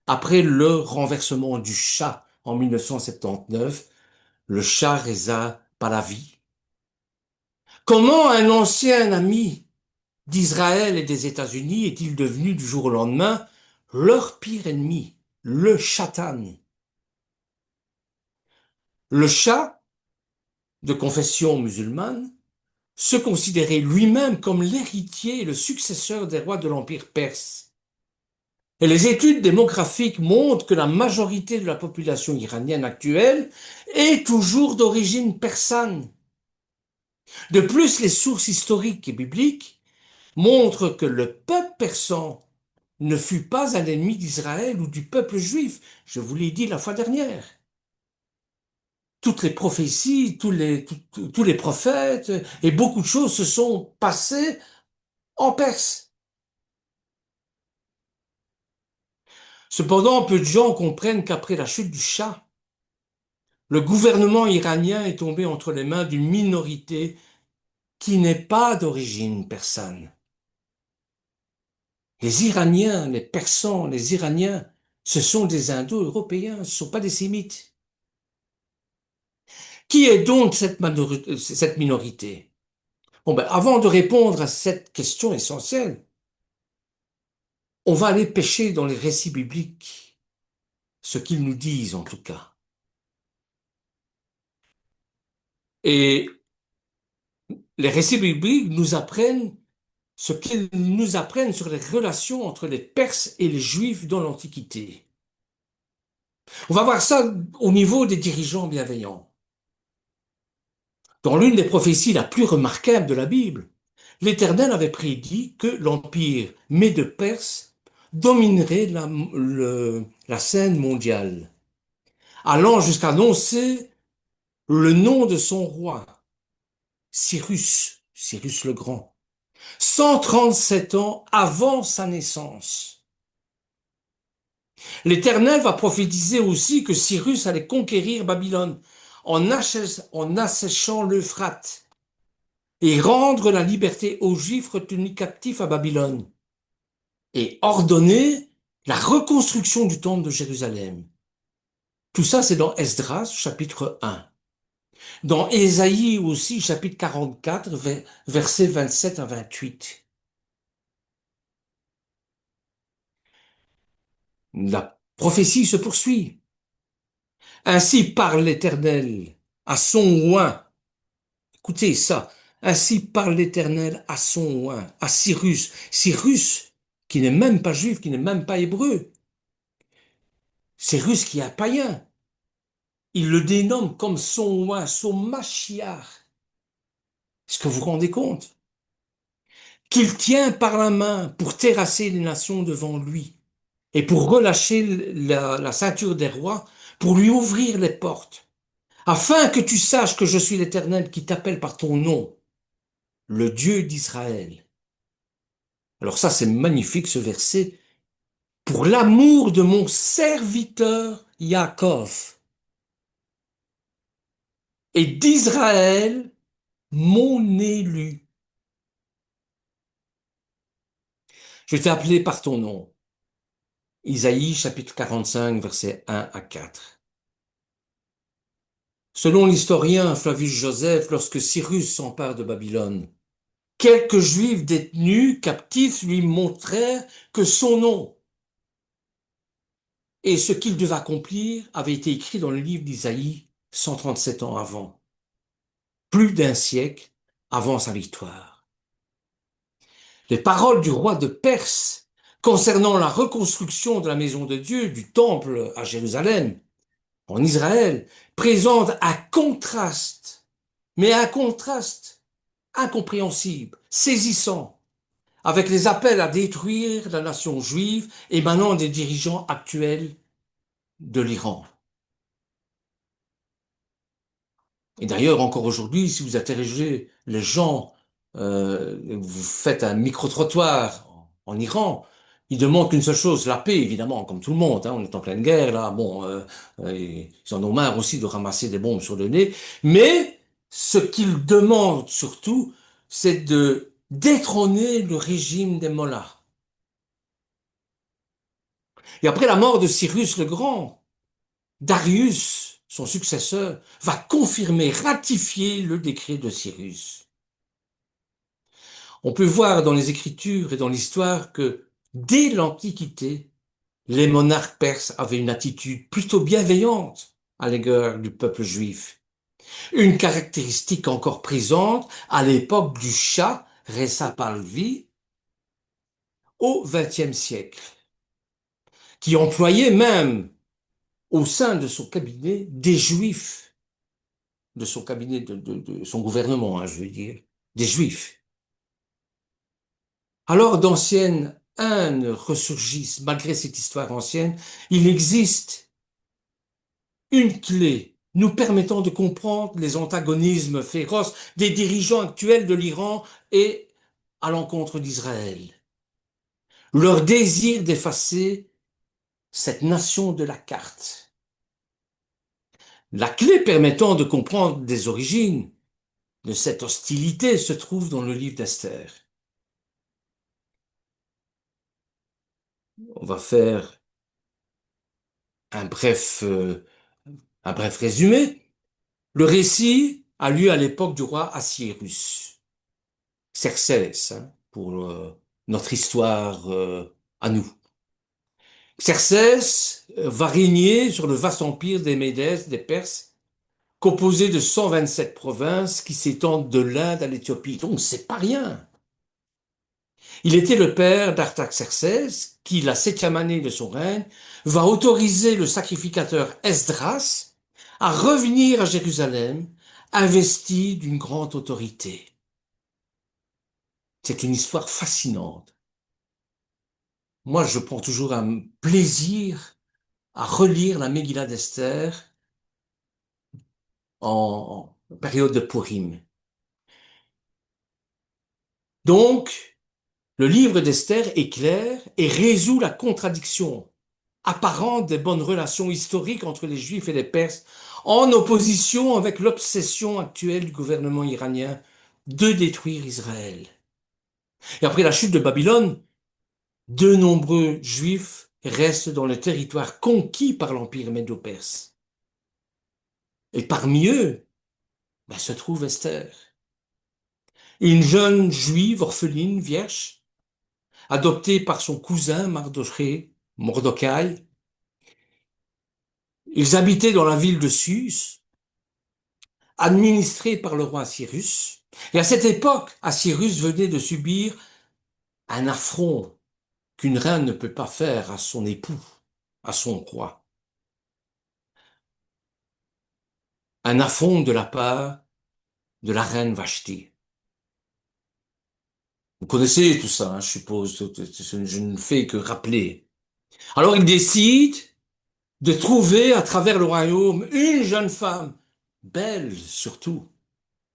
après le renversement du Shah en 1979, le Shah Reza Pahlavi? Comment un ancien ami d'Israël et des États-Unis est-il devenu du jour au lendemain leur pire ennemi, le Shatan. Le Shah, de confession musulmane, se considérait lui-même comme l'héritier et le successeur des rois de l'Empire perse. Et les études démographiques montrent que la majorité de la population iranienne actuelle est toujours d'origine persane. De plus, les sources historiques et bibliques montrent que le peuple persan ne fut pas un ennemi d'Israël ou du peuple juif. Je vous l'ai dit la fois dernière. Toutes les prophéties, tous les prophètes et beaucoup de choses se sont passées en Perse. Cependant, peu de gens comprennent qu'après la chute du Shah, le gouvernement iranien est tombé entre les mains d'une minorité qui n'est pas d'origine persane. Les Iraniens, les Persans, les Iraniens, ce sont des Indo-Européens, ce ne sont pas des Sémites. Qui est donc cette minorité? Bon, ben, avant de répondre à cette question essentielle, on va aller pêcher dans les récits bibliques, ce qu'ils nous disent en tout cas. Et les récits bibliques nous apprennent ce qu'ils nous apprennent sur les relations entre les Perses et les Juifs dans l'Antiquité. On va voir ça au niveau des dirigeants bienveillants. Dans l'une des prophéties la plus remarquable de la Bible, l'Éternel avait prédit que l'empire Méde-Perse dominerait la scène mondiale, allant jusqu'à annoncer le nom de son roi, Cyrus le Grand, 137 ans avant sa naissance. L'Éternel va prophétiser aussi que Cyrus allait conquérir Babylone en asséchant l'Euphrate et rendre la liberté aux Juifs retenus captifs à Babylone et ordonner la reconstruction du temple de Jérusalem. Tout ça, c'est dans Esdras, chapitre 1. Dans Ésaïe aussi, chapitre 44, versets 27 à 28. La prophétie se poursuit. Ainsi parle l'Éternel à son oint. Écoutez ça. Ainsi parle l'Éternel à son oint, à Cyrus. Cyrus, qui n'est même pas juif, qui n'est même pas hébreu. Cyrus qui est un païen. Il le dénomme comme son oint, son Machiar. Est-ce que vous vous rendez compte? Qu'il tient par la main pour terrasser les nations devant lui et pour relâcher la ceinture des rois, pour lui ouvrir les portes, afin que tu saches que je suis l'Éternel qui t'appelle par ton nom, le Dieu d'Israël. Alors ça, c'est magnifique ce verset. Pour l'amour de mon serviteur Yaakov et d'Israël, mon élu. Je t'ai appelé par ton nom. Isaïe chapitre 45, versets 1 à 4. Selon l'historien Flavius Joseph, lorsque Cyrus s'empare de Babylone, quelques Juifs détenus, captifs, lui montrèrent que son nom et ce qu'il devait accomplir avait été écrit dans le livre d'Isaïe 137 ans avant, plus d'un siècle avant sa victoire. Les paroles du roi de Perse concernant la reconstruction de la maison de Dieu, du temple à Jérusalem, en Israël, présentent un contraste, mais un contraste incompréhensible, saisissant, avec les appels à détruire la nation juive émanant des dirigeants actuels de l'Iran. Et d'ailleurs, encore aujourd'hui, si vous interrogez les gens, vous faites un micro-trottoir en Iran, ils demandent qu'une seule chose, la paix, évidemment, comme tout le monde, hein, on est en pleine guerre, là, bon, ils en ont marre aussi de ramasser des bombes sur le nez, mais ce qu'ils demandent surtout, c'est de détrôner le régime des mollahs. Et après la mort de Cyrus le Grand, Darius, son successeur, va confirmer, ratifier le décret de Cyrus. On peut voir dans les Écritures et dans l'histoire que dès l'Antiquité, les monarques perses avaient une attitude plutôt bienveillante à l'égard du peuple juif. Une caractéristique encore présente à l'époque du Shah Reza Pahlavi au XXe siècle, qui employait même au sein de son cabinet des juifs, de son cabinet, de son gouvernement, hein, je veux dire, des juifs. Alors d'anciennes haines ressurgissent malgré cette histoire ancienne. Il existe une clé nous permettant de comprendre les antagonismes féroces des dirigeants actuels de l'Iran et à l'encontre d'Israël. Leur désir d'effacer cette nation de la carte. La clé permettant de comprendre les origines de cette hostilité se trouve dans le livre d'Esther. On va faire un bref résumé. Le récit a lieu à l'époque du roi Assyrus, Xerxès, hein, pour notre histoire à nous. Xerxès va régner sur le vaste empire des Médès, des Perses, composé de 127 provinces qui s'étendent de l'Inde à l'Éthiopie. Donc c'est pas rien. Il était le père d'Artaxerxès qui, la 7e année de son règne, va autoriser le sacrificateur Esdras à revenir à Jérusalem, investi d'une grande autorité. C'est une histoire fascinante. Moi, je prends toujours un plaisir à relire la Megillah d'Esther en période de Purim. Donc, le livre d'Esther est clair et résout la contradiction apparente des bonnes relations historiques entre les Juifs et les Perses, en opposition avec l'obsession actuelle du gouvernement iranien de détruire Israël. Et après la chute de Babylone, de nombreux Juifs restent dans le territoire conquis par l'Empire médo-perse. Et parmi eux, se trouve Esther, une jeune Juive orpheline vierge, adoptée par son cousin Mardokhai. Ils habitaient dans la ville de Sus, administrée par le roi Cyrus. Et à cette époque, Cyrus venait de subir un affront qu'une reine ne peut pas faire à son époux, à son roi. Un affront de la part de la reine Vashti. Vous connaissez tout ça, hein, je suppose, je ne fais que rappeler. Alors il décide de trouver à travers le royaume une jeune femme, belle surtout,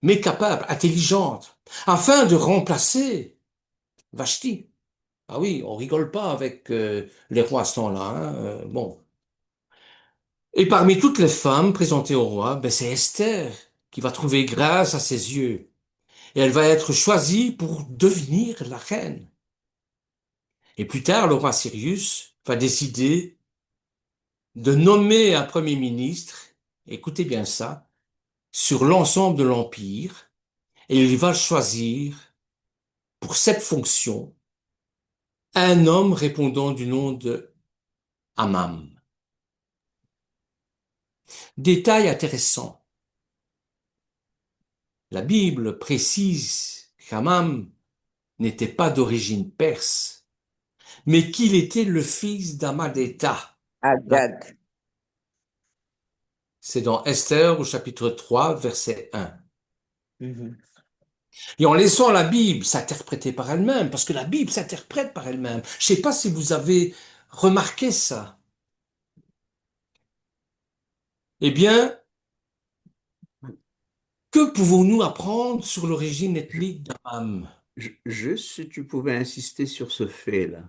mais capable, intelligente, afin de remplacer Vashti. Ah oui, on rigole pas avec les rois à ce temps-là, hein, bon. Et parmi toutes les femmes présentées au roi, c'est Esther qui va trouver grâce à ses yeux. Et elle va être choisie pour devenir la reine. Et plus tard, le roi Cyrus va décider de nommer un premier ministre, écoutez bien ça, sur l'ensemble de l'empire, et il va choisir pour cette fonction un homme répondant du nom de Amam. Détail intéressant. La Bible précise qu'Amam n'était pas d'origine perse, mais qu'il était le fils d'Amadéta.
Agag.
C'est dans Esther au chapitre 3, verset 1.
Mhm.
Et en laissant la Bible s'interpréter par elle-même, parce que la Bible s'interprète par elle-même. Je ne sais pas si vous avez remarqué ça. Eh bien, que pouvons-nous apprendre sur l'origine ethnique d'Amam?
Juste si tu pouvais insister sur ce fait-là.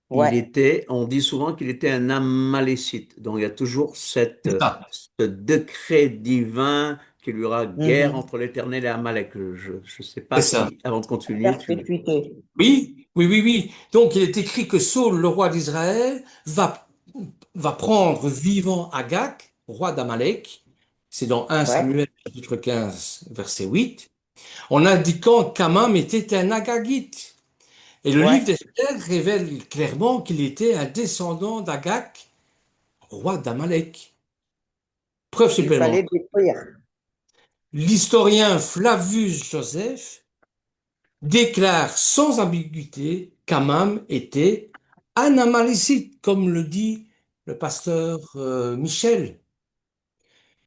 Ouais.
On dit souvent qu'il était un Amalécite. Donc il y a toujours
C'est ça.
ce décret divin qu'il y aura guerre
Mhm.
entre l'Éternel et Amalek. Je ne sais pas
C'est ça.
si, avant de continuer,
Perpétuité.
Oui, oui, oui, oui. Donc, il est écrit que Saul, le roi d'Israël, va prendre vivant Agag, roi d'Amalek. C'est dans 1
Ouais.
Samuel, chapitre 15, verset 8, en indiquant qu'Amam était un Agagite. Et le
Ouais.
livre d'Esther révèle clairement qu'il était un descendant d'Agag, roi d'Amalek. Preuve
Il fallait
supplémentaire.
détruire.
L'historien Flavius Joseph déclare sans ambiguïté qu'Amam était un Amalécite, comme le dit le pasteur Michel.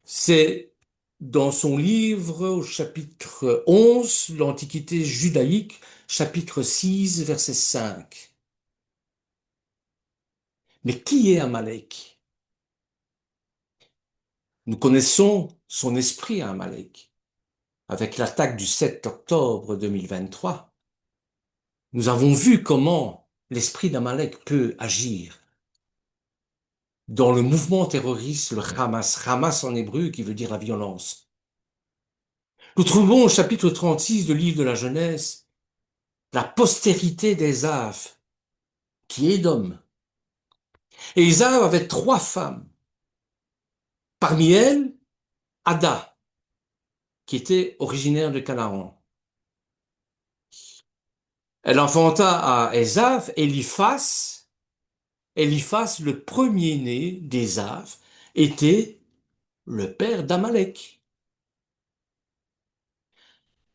C'est dans son livre au chapitre 11, l'Antiquité judaïque, chapitre 6, verset 5. Mais qui est Amalek? Nous connaissons son esprit à Amalek. Avec l'attaque du 7 octobre 2023, nous avons vu comment l'esprit d'Amalek peut agir dans le mouvement terroriste, le Hamas, Hamas en hébreu qui veut dire la violence. Nous trouvons au chapitre 36 du livre de la Genèse la postérité d'Ésav, qui est d'homme. Et Ésav avait 3 femmes. Parmi elles, Ada, qui était originaire de Canaan. Elle enfanta à Ésav Eliphaz. Eliphaz, le premier-né d'Ésav, était le père d'Amalek.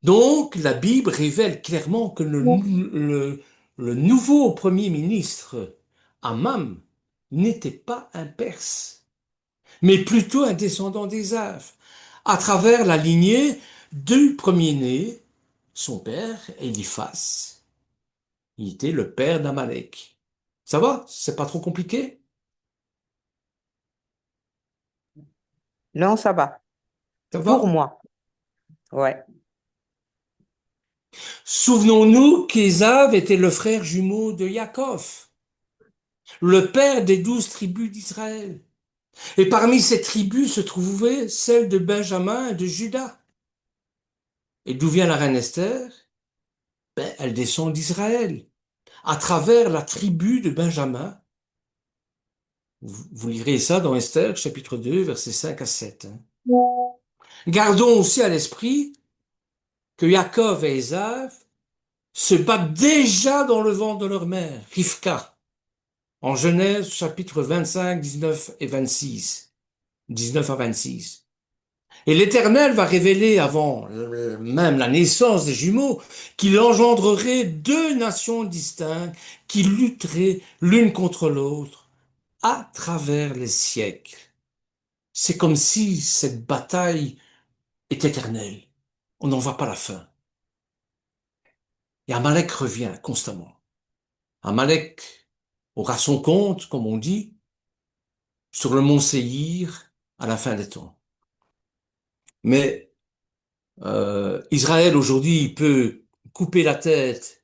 Donc, la Bible révèle clairement que le nouveau premier ministre, Amam, n'était pas un Perse, mais plutôt un descendant d'Ésav, à travers la lignée du premier-né, son père, Eliphaz. Il était le père d'Amalek. Ça va? C'est pas trop compliqué?
Non, ça va.
Ça
Pour
va?
moi. Ouais.
Souvenons-nous qu'Ésav était le frère jumeau de Yaakov, le père des 12 tribus d'Israël. Et parmi ces tribus se trouvait celle de Benjamin et de Juda. Et d'où vient la reine Esther? Ben, elle descend d'Israël, à travers la tribu de Benjamin. Vous lirez ça dans Esther, chapitre 2, versets 5 à 7. Gardons aussi à l'esprit que Yaakov et Ésav se battent déjà dans le ventre de leur mère, Rivka, en Genèse, chapitre 25, 19 et 26. 19 à 26. Et l'Éternel va révéler avant même la naissance des jumeaux qu'il engendrerait 2 nations distinctes qui lutteraient l'une contre l'autre à travers les siècles. C'est comme si cette bataille est éternelle. On n'en voit pas la fin. Et Amalek revient constamment. Amalek aura son compte, comme on dit, sur le mont Séhir à la fin des temps. Mais Israël aujourd'hui, il peut couper la tête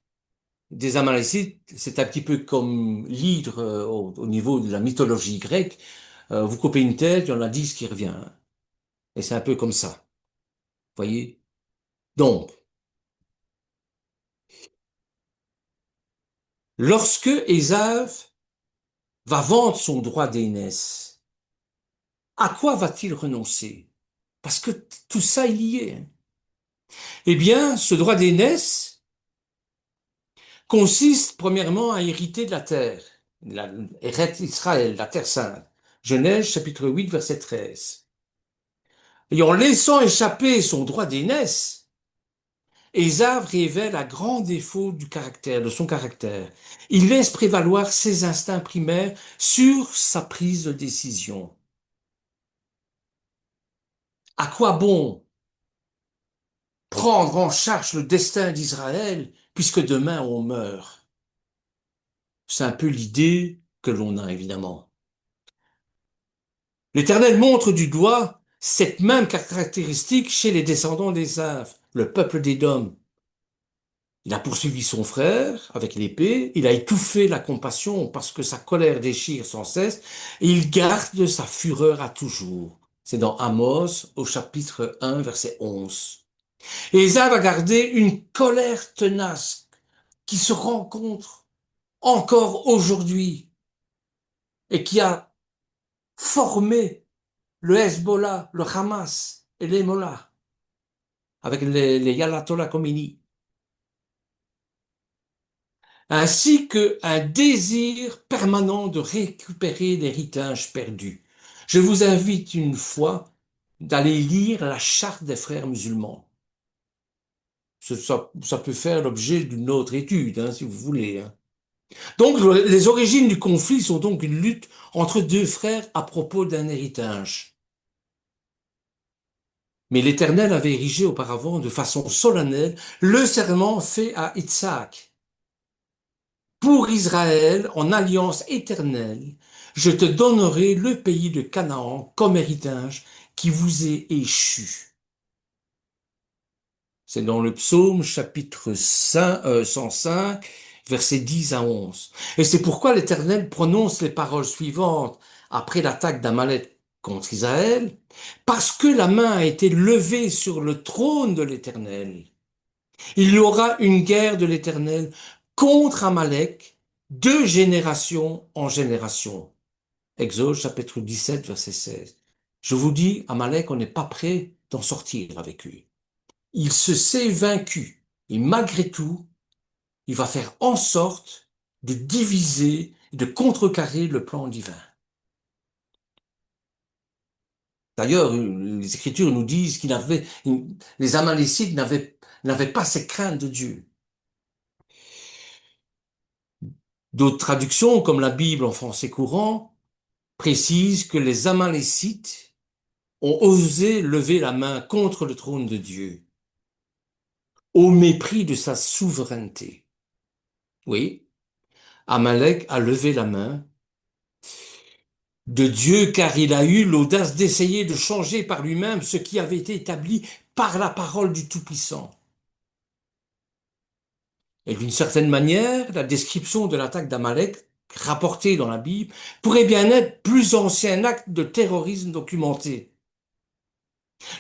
des Amalécites. C'est un petit peu comme l'hydre au niveau de la mythologie grecque. Vous coupez une tête, il y en a 10 qui revient. Et c'est un peu comme ça. Voyez? Donc, lorsque Ésav va vendre son droit d'aînesse, à quoi va-t-il renoncer? Parce que tout ça est lié. Hein. Eh bien, ce droit d'aînesse consiste premièrement à hériter de la terre, Eret Israël, la terre sainte. Genèse chapitre 8, verset 13. Et en laissant échapper son droit d'aînesse, Ésav révèle un grand défaut du caractère, de son caractère. Il laisse prévaloir ses instincts primaires sur sa prise de décision. À quoi bon prendre en charge le destin d'Israël puisque demain on meurt? C'est un peu l'idée que l'on a, évidemment. L'Éternel montre du doigt cette même caractéristique chez les descendants d'Ésav, le peuple d'Édom. Il a poursuivi son frère avec l'épée, il a étouffé la compassion parce que sa colère déchire sans cesse, et il garde sa fureur à toujours. C'est dans Amos au chapitre 1, verset 11. Et Ésav a gardé une colère tenace qui se rencontre encore aujourd'hui et qui a formé le Hezbollah, le Hamas et les Mollahs avec les Yalatola Khomeini. ainsi qu'un désir permanent de récupérer l'héritage perdu. Je vous invite une fois d'aller lire la charte des frères musulmans. Ça peut faire l'objet d'une autre étude, hein, si vous voulez, hein. Donc, les origines du conflit sont donc une lutte entre deux frères à propos d'un héritage. Mais l'Éternel avait érigé auparavant de façon solennelle le serment fait à Isaac. Pour Israël, en alliance éternelle, je te donnerai le pays de Canaan comme héritage qui vous est échu. C'est dans le psaume chapitre 105, versets 10 à 11. Et c'est pourquoi l'Éternel prononce les paroles suivantes après l'attaque d'Amalek contre Israël, parce que la main a été levée sur le trône de l'Éternel. Il y aura une guerre de l'Éternel contre Amalek de génération en génération. Exode chapitre 17, verset 16. Je vous dis, Amalek, on n'est pas prêt d'en sortir avec lui. Il se sait vaincu et malgré tout, il va faire en sorte de diviser, de contrecarrer le plan divin. D'ailleurs, les Écritures nous disent les Amalécites n'avaient pas ces craintes de Dieu. D'autres traductions, comme la Bible en français courant, précisent que les Amalécites ont osé lever la main contre le trône de Dieu, au mépris de sa souveraineté. Oui, Amalek a levé la main de Dieu car il a eu l'audace d'essayer de changer par lui-même ce qui avait été établi par la parole du Tout-Puissant. Et d'une certaine manière, la description de l'attaque d'Amalek rapportée dans la Bible pourrait bien être plus ancien acte de terrorisme documenté.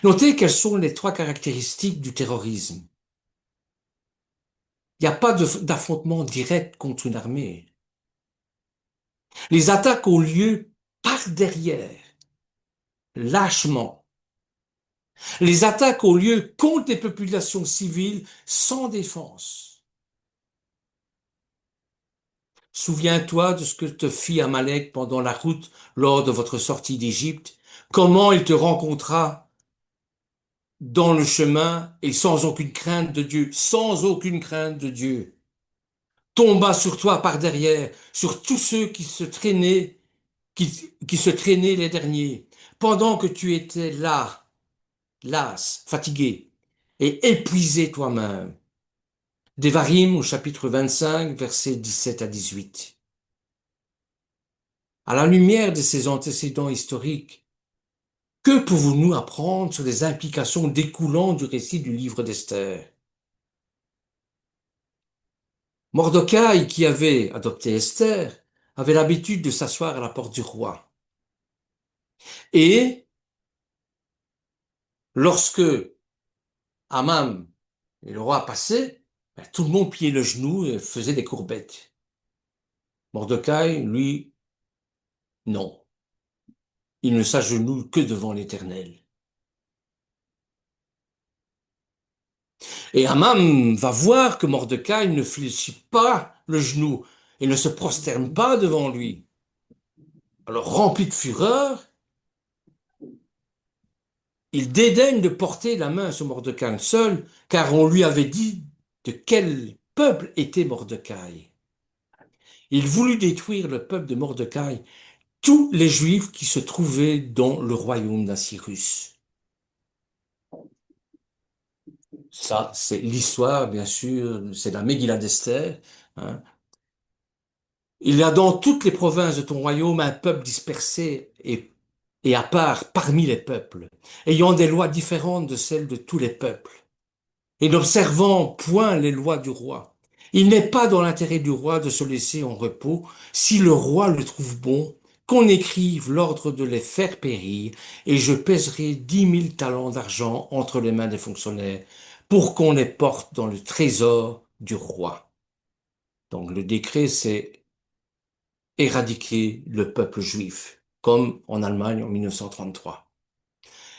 Notez quelles sont les trois caractéristiques du terrorisme. Il n'y a pas d'affrontement direct contre une armée. Les attaques ont lieu par derrière, lâchement. Les attaques ont lieu contre des populations civiles sans défense. Souviens-toi de ce que te fit Amalek pendant la route lors de votre sortie d'Égypte, comment il te rencontra dans le chemin et sans aucune crainte de Dieu, sans aucune crainte de Dieu, tomba sur toi par derrière, sur tous ceux qui se traînaient, qui se traînaient les derniers, pendant que tu étais là, las, fatigué et épuisé toi-même. Devarim au chapitre 25, versets 17 à 18. À la lumière de ces antécédents historiques, que pouvons-nous apprendre sur les implications découlant du récit du livre d'Esther? Mordocaï, qui avait adopté Esther, avait l'habitude de s'asseoir à la porte du roi. Et lorsque Haman et le roi passaient, tout le monde pliait le genou et faisait des courbettes. Mordocaï, lui, non. Il ne s'agenouille que devant l'Éternel. Et Haman va voir que Mordocaï ne fléchit pas le genou et ne se prosterne pas devant lui. Alors, rempli de fureur, il dédaigne de porter la main sur Mordocaï seul, car on lui avait dit de quel peuple était Mordocaï. Il voulut détruire le peuple de Mordocaï, tous les Juifs qui se trouvaient dans le royaume d'Assyrus. Ça, c'est l'histoire, bien sûr, c'est la Mégillah d'Esther, hein. Il y a dans toutes les provinces de ton royaume un peuple dispersé et à part parmi les peuples, ayant des lois différentes de celles de tous les peuples, et n'observant point les lois du roi. Il n'est pas dans l'intérêt du roi de se laisser en repos, si le roi le trouve bon, qu'on écrive l'ordre de les faire périr, et je pèserai 10 000 talents d'argent entre les mains des fonctionnaires, pour qu'on les porte dans le trésor du roi. Donc le décret, c'est éradiquer le peuple juif, comme en Allemagne en 1933.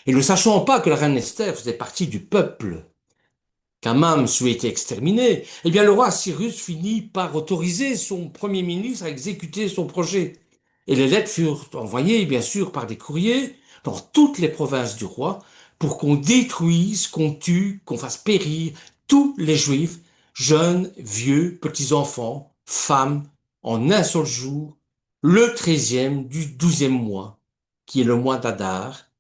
Et ne sachant pas que la reine Esther faisait partie du peuple qu'Amam souhaitait exterminer, eh bien le roi Cyrus finit par autoriser son premier ministre à exécuter son projet. Et les lettres furent envoyées, bien sûr, par des courriers dans toutes les provinces du roi pour qu'on détruise, qu'on tue, qu'on fasse périr tous les Juifs, jeunes, vieux, petits-enfants, femmes, en un seul jour, le 13e du 12e mois, qui est le mois d'Adar,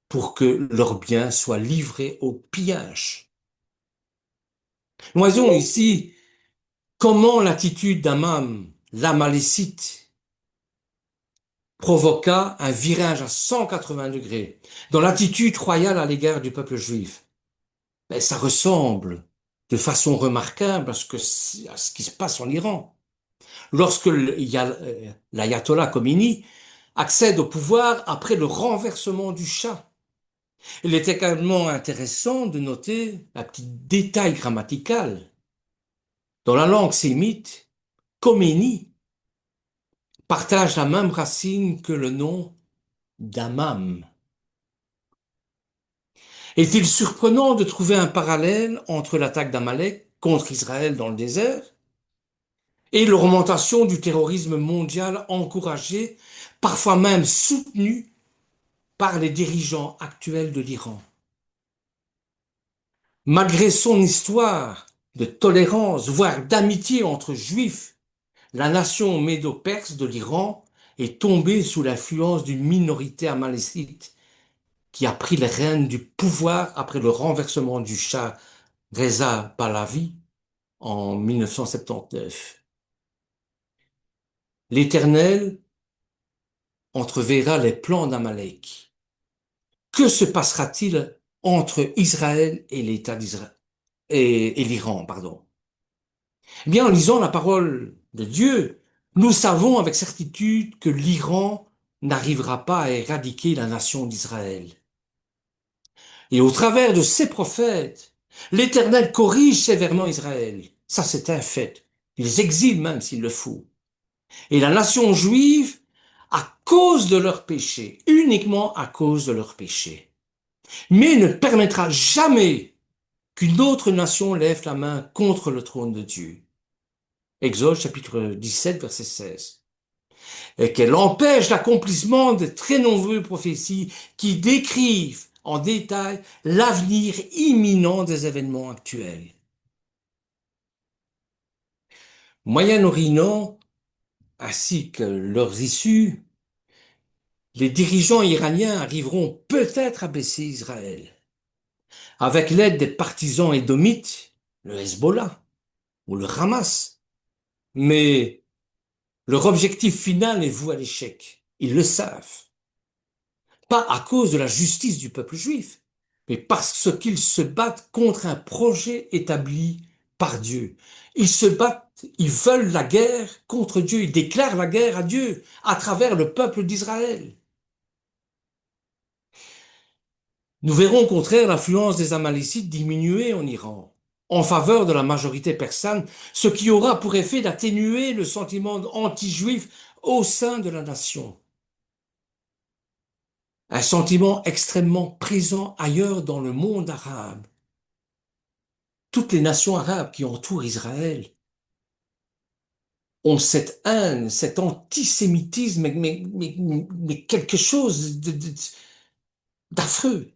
pour que leurs biens soient livrés au pillage. Nous voyons ici comment l'attitude d'Amam, l'Amalécite, provoqua un virage à 180 degrés dans l'attitude royale à l'égard du peuple juif. Mais ça ressemble de façon remarquable à ce qui se passe en Iran. Lorsque l'ayatollah Khomeini accède au pouvoir après le renversement du Shah. Il est également intéressant de noter un petit détail grammatical. Dans la langue sémite, Khomeini partage la même racine que le nom d'Amam. Est-il surprenant de trouver un parallèle entre l'attaque d'Amalek contre Israël dans le désert et l'augmentation du terrorisme mondial encouragé, parfois même soutenu par les dirigeants actuels de l'Iran? Malgré son histoire de tolérance, voire d'amitié entre juifs, la nation médo-perse de l'Iran est tombée sous l'influence d'une minorité amalécite qui a pris les rênes du pouvoir après le renversement du Shah Reza Pahlavi en 1979. L'Éternel entreverra les plans d'Amalek. Que se passera-t-il entre Israël et l'État d'Israël et l'Iran, pardon? Eh bien, en lisant la parole de Dieu, nous savons avec certitude que l'Iran n'arrivera pas à éradiquer la nation d'Israël. Et au travers de ces prophètes, l'Éternel corrige sévèrement Israël. Ça, c'est un fait. Il les exile même s'il le faut. Et la nation juive, à cause de leur péché, uniquement à cause de leur péché, mais ne permettra jamais qu'une autre nation lève la main contre le trône de Dieu. Exode chapitre 17, verset 16. Et qu'elle empêche l'accomplissement de très nombreuses prophéties qui décrivent en détail l'avenir imminent des événements actuels. Moyen-Orient, ainsi que leurs issues, les dirigeants iraniens arriveront peut-être à baisser Israël, avec l'aide des partisans édomites, le Hezbollah ou le Hamas. Mais leur objectif final est voué à l'échec. Ils le savent. Pas à cause de la justice du peuple juif, mais parce qu'ils se battent contre un projet établi par Dieu. Ils se battent, ils veulent la guerre contre Dieu, ils déclarent la guerre à Dieu à travers le peuple d'Israël. Nous verrons au contraire l'influence des Amalécites diminuer en Iran, en faveur de la majorité persane, ce qui aura pour effet d'atténuer le sentiment anti-juif au sein de la nation. Un sentiment extrêmement présent ailleurs dans le monde arabe. Toutes les nations arabes qui entourent Israël ont cette haine, cet antisémitisme, mais quelque chose d'affreux.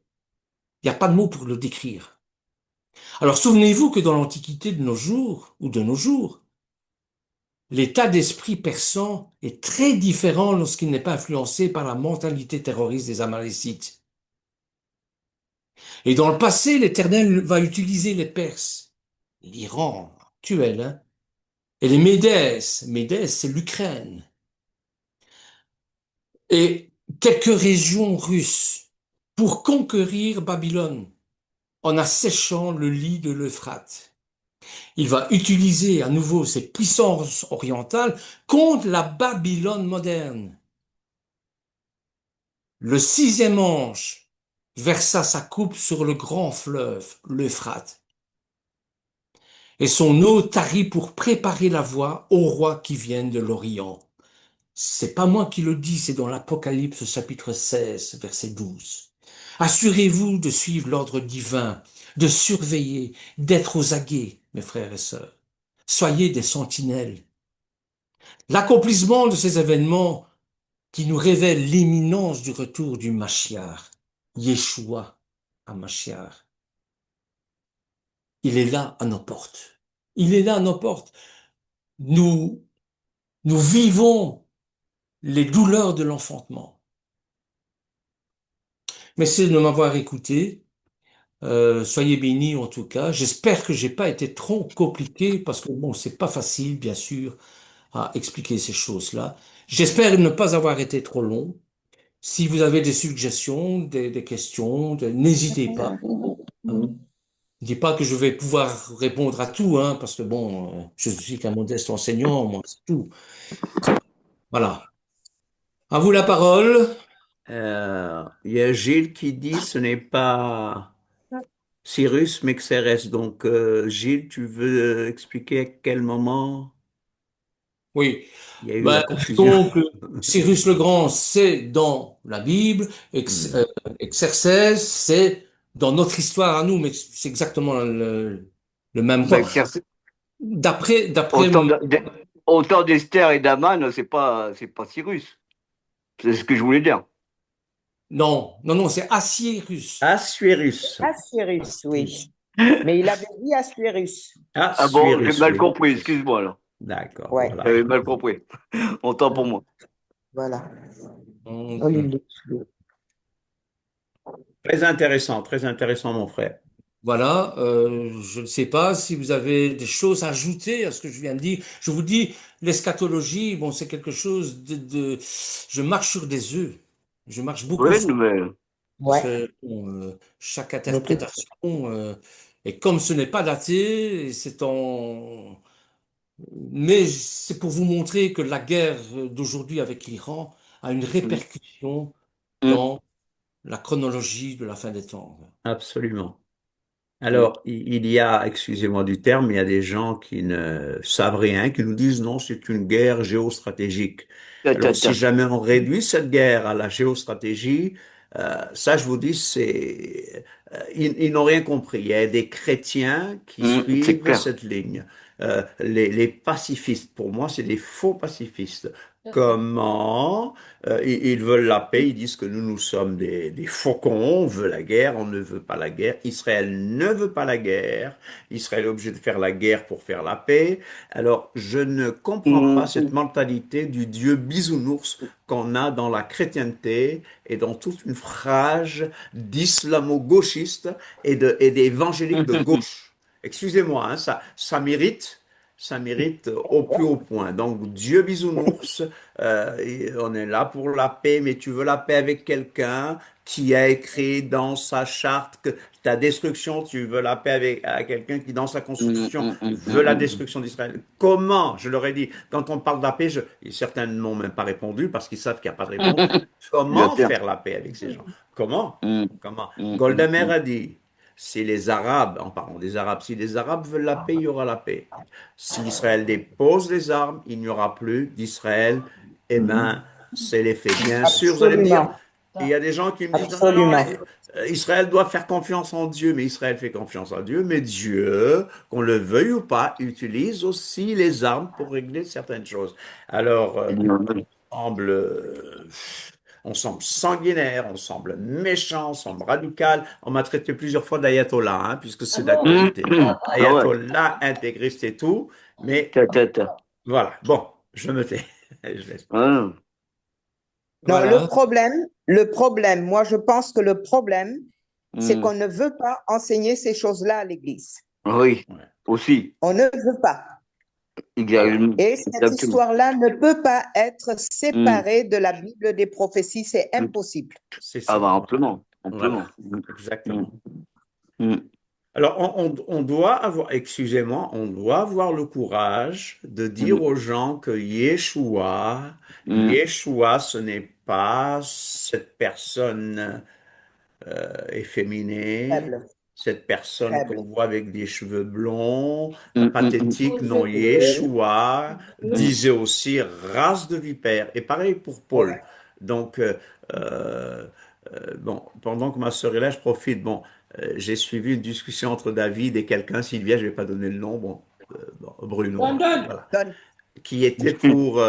Il n'y a pas de mots pour le décrire. Alors souvenez-vous que dans l'Antiquité de nos jours, ou de nos jours, l'état d'esprit persan est très différent lorsqu'il n'est pas influencé par la mentalité terroriste des Amalécites. Et dans le passé, l'Éternel va utiliser les Perses, l'Iran actuel, hein, et les Médès. Médès, c'est l'Ukraine. Et quelques régions russes pour conquérir Babylone en asséchant le lit de l'Euphrate. Il va utiliser à nouveau ses puissances orientales contre la Babylone moderne. Le 6e ange versa sa coupe sur le grand fleuve, l'Euphrate, et son eau tarit pour préparer la voie aux rois qui viennent de l'Orient. C'est pas moi qui le dis, c'est dans l'Apocalypse chapitre 16, verset 12. Assurez-vous de suivre l'ordre divin. de surveiller, d'être aux aguets, mes frères et sœurs. Soyez des sentinelles. L'accomplissement de ces événements qui nous révèlent l'imminence du retour du Mashiach, Yeshua HaMashiach. Il est là à nos portes. Il est là à nos portes. Nous, nous vivons les douleurs de l'enfantement. Merci de m'avoir écouté. Soyez bénis en tout cas. J'espère que j'ai pas été trop compliqué parce que bon, c'est pas facile, bien sûr, à expliquer ces choses-là. J'espère ne pas avoir été trop long. Si vous avez des suggestions, des questions, n'hésitez pas. Hein. Je dis pas que je vais pouvoir répondre à tout, hein, parce que bon, je suis qu'un modeste enseignant, moi, c'est tout. Voilà. À vous la parole.
Il y a Gilles qui dit ce n'est pas Cyrus, mais Xérès. Donc, Gilles, tu veux expliquer à quel moment
Oui.
il y a eu la
Ben,
confusion?
donc, Cyrus le Grand, c'est dans la Bible.
Hmm.
Xerxès, c'est dans notre histoire à nous, mais c'est exactement le même
Bah,
temps. D'après,
autant autant d'Esther et d'Aman, c'est pas Cyrus. C'est ce que je voulais dire.
non, non, non, c'est Assyrus.
Assuérus.
Assuérus,
Assyrus.
oui. Mais il avait dit Assuérus.
Ah bon, j'ai
Assuérus,
mal
oui.
compris, excuse-moi alors.
D'accord,
Ouais,
voilà.
J'avais mal compris. Autant pour moi.
voilà.
Donc,
Olivier.
Très intéressant, mon frère.
voilà, je ne sais pas si vous avez des choses à ajouter à ce que je viens de dire. Je vous dis, l'eschatologie, bon, c'est quelque chose Je marche sur des œufs. Je marche beaucoup
Oui,
sur...
mais
Parce
Ouais.
que bon, chaque
Mais tout-
interprétation, et comme ce n'est pas daté, c'est en... Mais c'est pour vous montrer que la guerre d'aujourd'hui avec l'Iran a une répercussion
hum,
dans la chronologie de la fin des temps.
Absolument.
hum.
Alors, il y a, excusez-moi du terme, il y a des gens qui ne savent rien, qui nous disent non, c'est une guerre géostratégique.
Ta, ta,
Alors, si
ta.
jamais on réduit cette guerre à la géostratégie, ça, je vous dis, ils n'ont rien compris. Il y a des chrétiens qui
C'est
suivent
clair.
cette ligne. Les pacifistes, pour moi, c'est des faux pacifistes. Comment ils veulent la paix, ils disent que nous sommes des faucons, on veut la guerre, on ne veut pas la guerre. Israël ne veut pas la guerre. Israël est obligé de faire la guerre pour faire la paix. Alors, je ne comprends pas cette
Hum,
mentalité du Dieu bisounours qu'on a dans la chrétienté et dans toute une phrase d'islamo-gauchistes et d'évangéliques de
hum.
gauche. Excusez-moi, hein, ça mérite au plus haut point. Donc, Dieu bisounours, et on est là pour la paix, mais tu veux la paix avec quelqu'un qui a écrit dans sa charte que ta destruction, tu veux la paix avec quelqu'un qui, dans sa constitution, veut la destruction d'Israël. Comment? Je leur ai dit, quand on parle de la paix, certains n'ont même pas répondu parce qu'ils savent qu'il n'y a pas de réponse.
Bien
Comment
sûr.
faire la paix avec ces gens? Comment?
Hum,
Comment?
hum,
Golda Meir
hum.
a dit, si les Arabes, en parlant des Arabes, si les Arabes veulent la paix, il y aura la paix. Si Israël dépose les armes, il n'y aura plus d'Israël. Eh bien, c'est les faits. Bien sûr, vous allez me dire,
Absolument.
il y a des gens qui me disent, non, non, non,
Absolument.
Israël doit faire confiance en Dieu, mais Israël fait confiance en Dieu, mais Dieu, qu'on le veuille ou pas, utilise aussi les armes pour régler certaines choses. Alors, semble, euh, on semble sanguinaire, on semble méchant, on semble radical. On m'a traité plusieurs fois d'ayatollah, hein, puisque c'est d'actualité.
Ah ouais.
Ayatollah, intégriste et tout, mais
Ta, ta, ta.
voilà. Bon, je me tais. Je laisse.
Ah.
Non,
voilà.
le problème, moi je pense que le problème, c'est
Hum.
qu'on ne veut pas enseigner ces choses-là à l'Église.
Oui,
Ouais.
aussi.
On ne veut pas.
Voilà.
Et cette
Exactement.
histoire-là ne peut pas être
Hum.
séparée de la Bible des prophéties, c'est impossible.
C'est
Ah
ça.
bah amplement,
Voilà.
amplement. Hum,
Exactement.
hum,
Alors, on doit avoir, excusez-moi, on doit avoir le courage de dire
hum,
aux gens que
hum,
Yeshua, ce n'est pas cette personne efféminée,
Faible,
cette personne qu'on
faible.
voit avec des cheveux blonds,
hum, hum, hum,
pathétique. Non, Yeshua disait aussi race de vipère. Et pareil pour Paul.
Ouais.
Donc, bon, pendant que ma sœur est là, je profite. Bon, j'ai suivi une discussion entre David et quelqu'un, Sylvia, je vais pas donner le nom, bon, Bruno,
London.
voilà,
Donne.
qui était pour,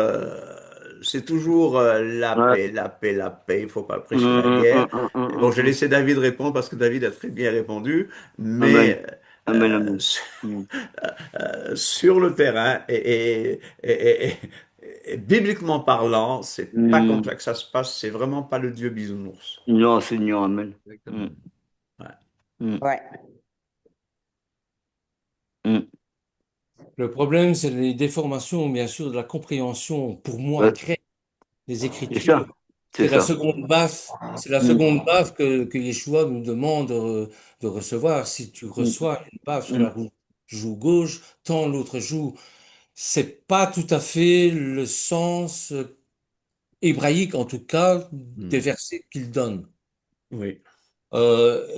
c'est toujours la
Ouais.
paix, la paix, la paix, il faut pas prêcher la guerre. Et bon, j'ai laissé David répondre parce que David a très bien répondu,
Amen.
mais
Amen,
euh,
amen. Mm.
sur le terrain et bibliquement parlant, c'est pas comme
Mm.
ça que ça se passe, c'est vraiment pas le Dieu bisounours.
Non, Seigneur, amen.
Exactement.
Ouais.
Mm.
Ouais.
Mm.
Le problème, c'est les déformations, bien sûr, de la compréhension, pour moi,
Ouais,
grecque des
c'est
Écritures.
ça, c'est ça.
C'est la
Mm.
seconde baffe que Yeshua nous demande de recevoir. Si tu
Mm.
reçois une baffe sur
Mm.
la joue gauche, tends l'autre joue. C'est pas tout à fait le sens hébraïque, en tout cas, des
Hmm.
versets qu'il donne.
Oui,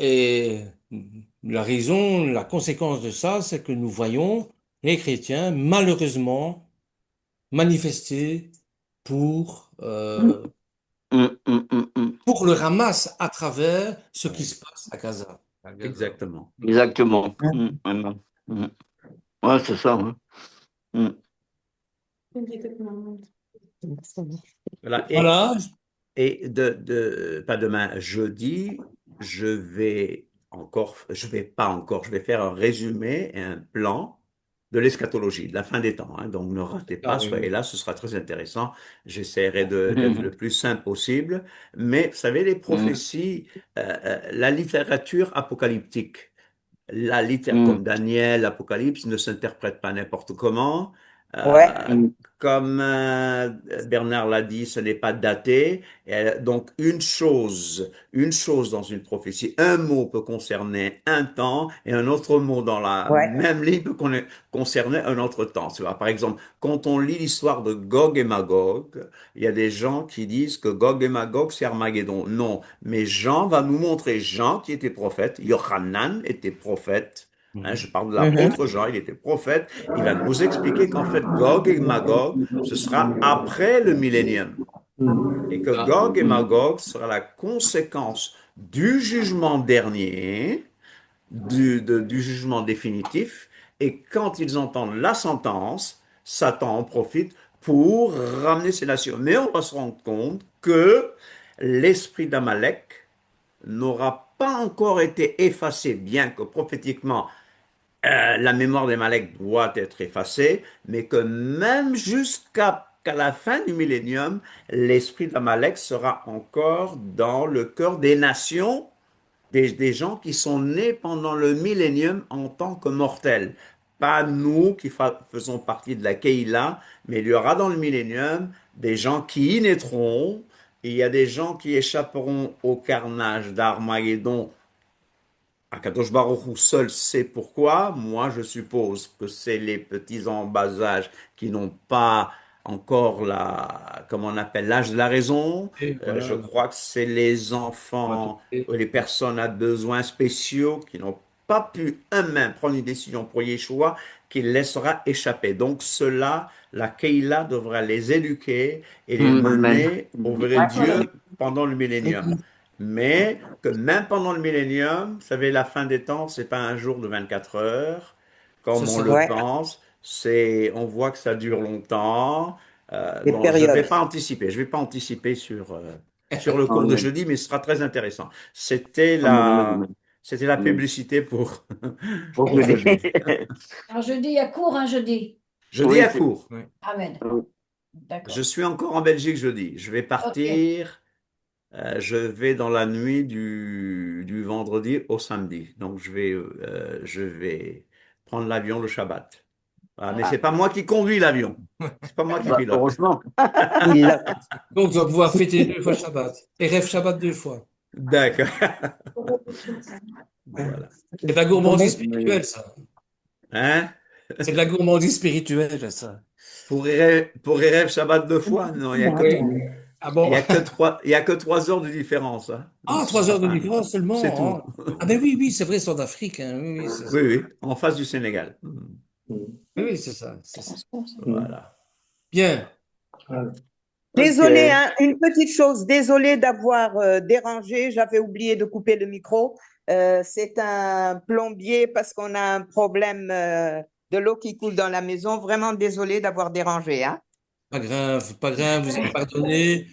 Et la raison, la conséquence de ça, c'est que nous voyons les chrétiens, malheureusement, manifester pour, euh,
Mm. Mm. Mm. Mm.
pour le Hamas à travers ce qui se passe à Gaza.
À Gaza.
exactement.
Exactement. Mm. Amen. Mm. Ouais, c'est ça. Hein. Mm.
Voilà.
Voilà,
Et pas demain, jeudi, je vais pas encore, je vais faire un résumé et un plan de l'eschatologie, de la fin des temps. Hein. Donc ne ratez pas,
ah oui,
soyez
oui.
là, ce sera très intéressant. J'essaierai d'être le
Mm.
plus simple possible. Mais vous savez, les
Mm.
prophéties, la littérature apocalyptique,
Mm.
comme Daniel, l'Apocalypse, ne s'interprète pas n'importe comment.
Ouais.
Euh,
Mm.
comme Bernard l'a dit, ce n'est pas daté. Donc une chose dans une prophétie, un mot peut concerner un temps et un autre mot dans la
Ouais.
même ligne peut concerner un autre temps. Tu vois, par exemple, quand on lit l'histoire de Gog et Magog, il y a des gens qui disent que Gog et Magog, c'est Armageddon. Non, mais Jean va nous montrer, Jean qui était prophète, Yohanan était prophète. Hein, je parle de
Mhm.
l'apôtre Jean, il était prophète. Il va nous expliquer qu'en fait, Gog et Magog, ce sera après le millénium. Et que
Ah,
Gog et Magog sera la conséquence du jugement dernier, du jugement définitif. Et quand ils entendent la sentence, Satan en profite pour ramener ces nations. Mais on va se rendre compte que l'esprit d'Amalek n'aura pas encore été effacé, bien que prophétiquement la mémoire des Malek doit être effacée, mais que même qu'à la fin du millénium, l'esprit d'Amalek sera encore dans le cœur des nations, des gens qui sont nés pendant le millénium en tant que mortels. Pas nous qui faisons partie de la Keïla, mais il y aura dans le millénium des gens qui y naîtront, et il y a des gens qui échapperont au carnage d'Armageddon. Akadosh Baruch Hu seul sait pourquoi. Moi, je suppose que c'est les petits en bas âge qui n'ont pas encore comme on appelle, l'âge de la raison.
et
Je
voilà,
crois que c'est les enfants ou les personnes à besoins spéciaux qui n'ont pas pu eux-mêmes prendre une décision pour Yeshua qu'il laissera échapper. Donc cela, la Keïla devra les éduquer et les
Mm. Amen.
mener au vrai Dieu pendant le millénium. Mais que même pendant le millénium, vous savez, la fin des temps, c'est pas un jour de 24 heures,
ce
comme on le
sera
Ouais.
pense. On voit que ça dure longtemps.
Des
Bon, je vais
périodes.
pas anticiper. Je vais pas anticiper sur le cours de
Amen.
jeudi, mais ce sera très intéressant.
Amen. Amen. Amen.
C'était la
Amen.
publicité pour,
Pour
pour
jeudi.
jeudi.
Un jeudi, il y a cours un jeudi.
Jeudi
Oui,
à court.
Oui.
Amen.
oui.
Je
D'accord.
suis encore en Belgique jeudi. Je vais
Ok.
partir. Je vais dans la nuit du vendredi au samedi. Donc, je vais prendre l'avion le Shabbat. Voilà, mais
Ah,
c'est pas moi qui conduis l'avion. C'est pas moi qui
Bah,
pilote.
heureusement.
Il l'a.
Donc, tu vas pouvoir fêter 2 fois Shabbat. Et rêve Shabbat 2 fois.
D'accord. Voilà.
C'est de la gourmandise spirituelle, ça.
Hein?
C'est de la gourmandise spirituelle, ça.
Pour Erev Shabbat 2 fois? Non,
Oui. Ah bon?
il y a que 3 heures de différence. Hein. Donc,
Ah,
ce
trois
sera
heures de
pas,
différence
c'est
seulement.
tout.
Hein. Ah ben oui, oui, c'est vrai, c'est en Afrique. Hein. Oui, oui, c'est ça.
Oui, oui, en face du Sénégal.
Oui, oui, c'est ça, c'est ça.
Voilà.
Bien.
Désolée,
Ok.
hein, une petite chose. Désolée d'avoir dérangé. J'avais oublié de couper le micro. C'est un plombier parce qu'on a un problème de l'eau qui coule dans la maison. Vraiment désolé d'avoir dérangé, hein.
Pas grave, vous êtes pardonné.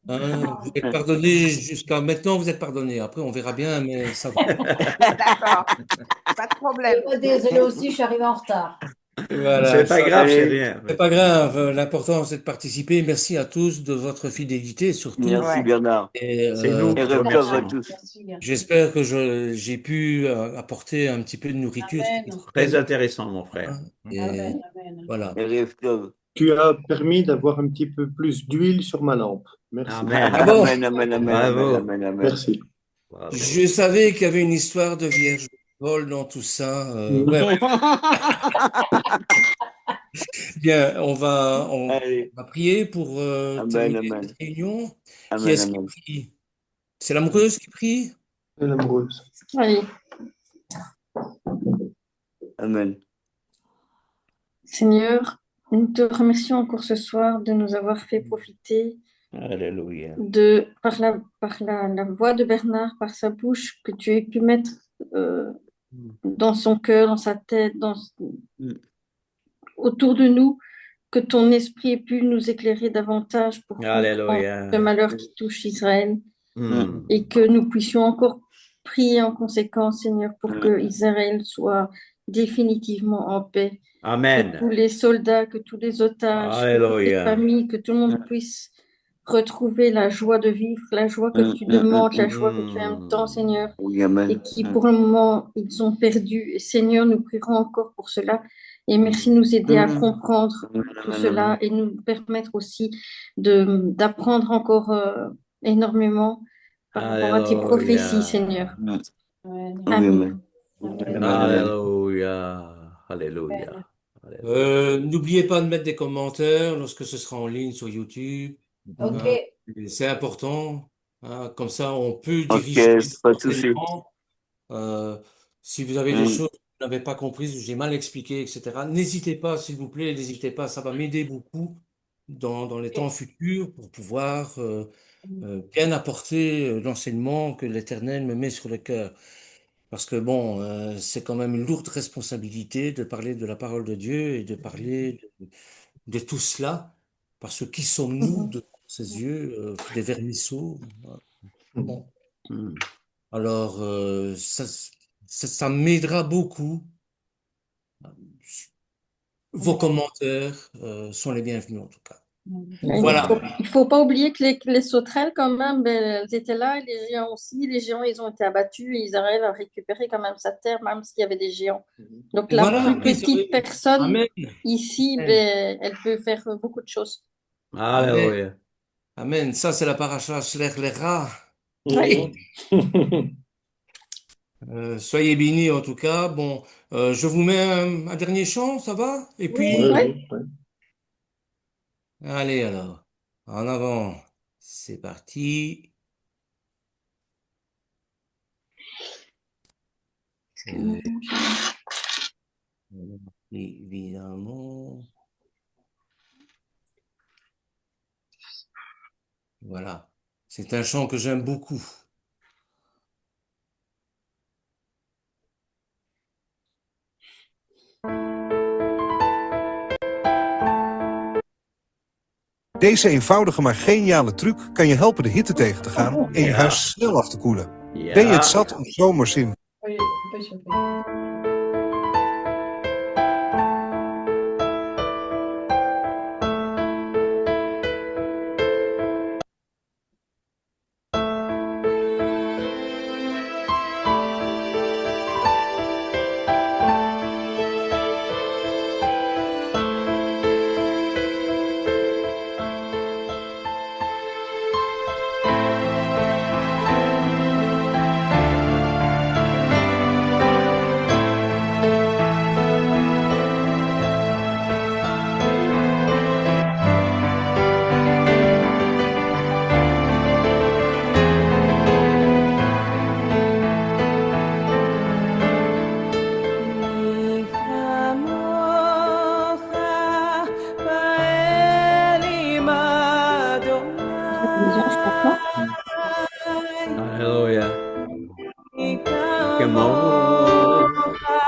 Hein, vous êtes pardonné jusqu'à maintenant, vous êtes pardonné. Après, on verra bien, mais ça va.
D'accord, pas de problème.
Désolée aussi, je suis arrivée en retard.
Voilà,
C'est pas
ça,
grave, c'est
Allez,
rien.
c'est pas grave. L'important, c'est de participer. Merci à tous de votre fidélité, surtout.
merci
Ouais.
Bernard.
Et
C'est nous
Et
qui te
Rev à
remercions.
tous.
Merci, merci.
j'espère que j'ai pu apporter un petit peu de nourriture.
Amen.
Très intéressant, mon frère.
Hein, et
Amen, amen.
voilà.
Et Rev
Tu as permis d'avoir un petit peu plus d'huile sur ma lampe. Merci.
Amen.
Ah bon?
Amen, amen, amen,
Bravo.
amen, amen.
Merci.
Bravo.
Je savais qu'il y avait une histoire de vierge Paul dans tout ça. Ouais, ouais. Bien, on
Allez,
va prier pour
amen,
terminer
amen,
cette réunion. Qui
amen,
est-ce qui
amen.
prie? C'est l'amoureuse qui prie?
Elle est amoureuse.
Allez,
Amen.
Seigneur, nous te remercions encore ce soir de nous avoir fait profiter
Alléluia.
par la voix de Bernard, par sa bouche, que tu aies pu mettre dans son cœur, dans sa tête, autour de nous, que ton esprit ait pu nous éclairer davantage pour comprendre
Alléluia.
le malheur qui touche Israël
Mm.
et que nous puissions encore prier en conséquence, Seigneur, pour que Israël soit définitivement en paix. Que
Amen.
tous les soldats, que tous les otages, que toutes les
Alléluia.
familles, que tout le monde puisse retrouver la joie de vivre, la joie que tu demandes, la joie que tu aimes tant, Seigneur,
Oui,
et
amen.
qui pour le moment, ils ont perdu. Et Seigneur, nous prierons encore pour cela. Et merci de nous aider à comprendre tout cela et nous permettre aussi d'apprendre encore énormément par rapport à tes prophéties, Seigneur.
Amen.
Oui,
Amen.
amen.
Amen.
Alléluia. Alléluia. Alléluia.
N'oubliez pas de mettre des commentaires lorsque ce sera en ligne sur YouTube.
Ok.
Hein, c'est important. Hein, comme ça, on peut
Ok,
diriger
pas de souci.
l'enseignement. Si vous avez des choses que vous n'avez pas comprises ou j'ai mal expliqué, etc., n'hésitez pas, s'il vous plaît, n'hésitez pas. Ça va m'aider beaucoup dans les temps futurs pour pouvoir bien apporter l'enseignement que l'Éternel me met sur le cœur. Parce que bon, c'est quand même une lourde responsabilité de parler de la parole de Dieu et de parler de tout cela. Parce que qui sommes-nous de ses yeux, des vermisseaux? Bon. Alors, ça m'aidera beaucoup. Vos commentaires sont les bienvenus en tout cas. Voilà.
Il faut pas oublier que les sauterelles, quand même, ben, elles étaient là, et les géants aussi. Les géants, ils ont été abattus et ils arrivent à récupérer quand même sa terre, même s'il y avait des géants. Donc, la
Voilà,
plus
oui, c'est
petite
vrai.
personne
Amen.
ici,
Amen.
ben, elle peut faire beaucoup de choses.
Alléluia.
Amen. Ça, c'est la paracha Shlech Lecha.
Oui.
Soyez bénis en tout cas. Bon, je vous mets un dernier chant, ça va? Et puis,
Oui.
allez alors, en avant. C'est parti. Évidemment. Voilà. C'est un chant que j'aime beaucoup.
Deze eenvoudige maar geniale truc kan je helpen de hitte tegen te gaan en je huis snel af te koelen. Ben je het zat om zomers in
Oui, on peut chauffer.
Kamocha.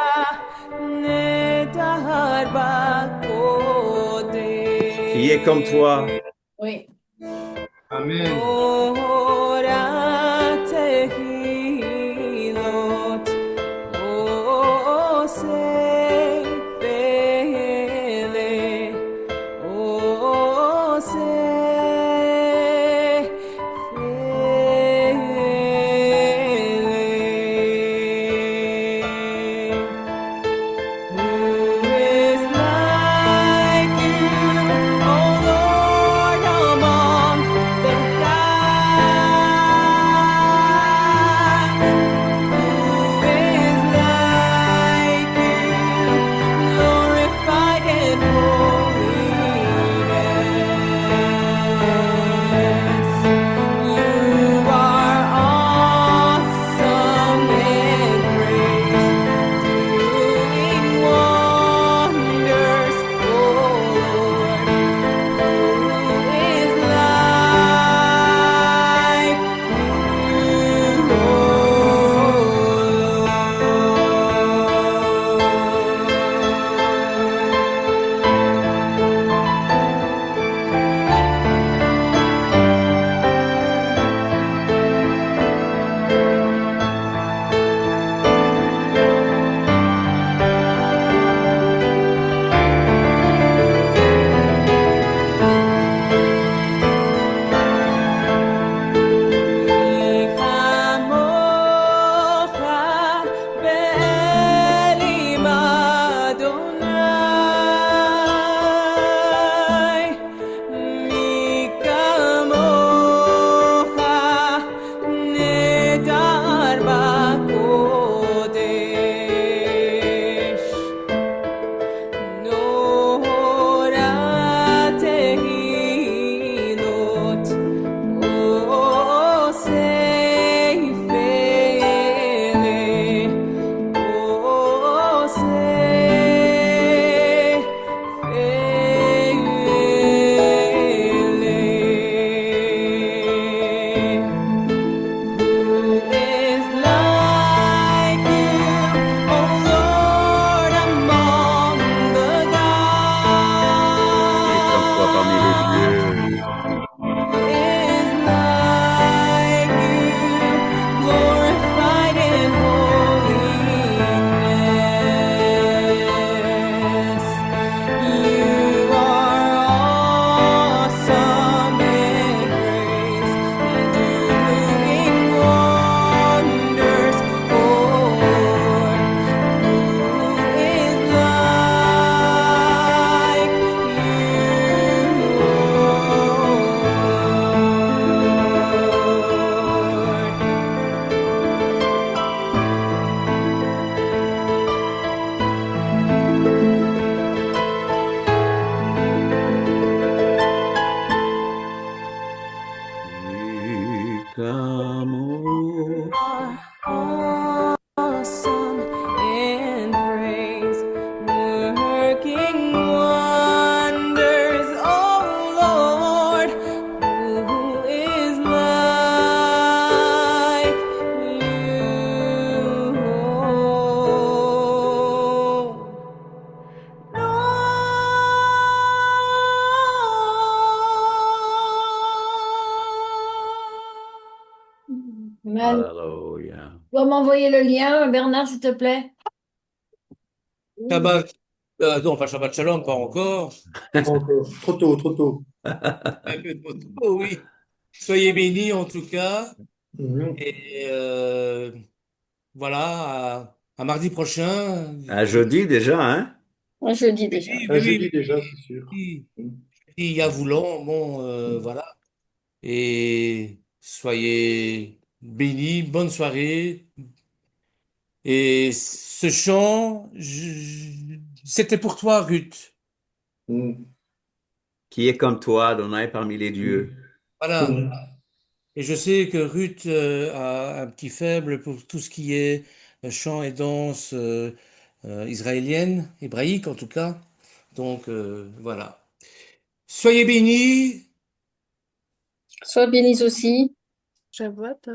Qui est comme toi?
Oui.
Amen.
Amen.
Alléluia.
Tu dois m'envoyer le lien, Bernard, s'il te plaît.
Shabbat, non, pas Shabbat Shalom, pas encore.
Pas encore. Trop tôt, trop tôt.
Un peu trop tôt, oui. Soyez bénis en tout cas.
Mhm.
Et voilà, à mardi prochain.
À jeudi déjà, hein?
Moi, je le dis déjà.
Oui,
Un
oui,
jeudi
oui,
déjà, c'est sûr.
oui.
Mhm.
Il y a voulant, bon, voilà. Et soyez bénis, bonne soirée. Et ce chant, c'était pour toi, Ruth.
Mhm.
Qui est comme toi, Adonai parmi les dieux.
Voilà.
Mhm.
Et je sais que Ruth a un petit faible pour tout ce qui est chant et danse israélienne, hébraïque en tout cas. Donc voilà. Soyez bénis.
Sois bénis aussi.
Shabbat.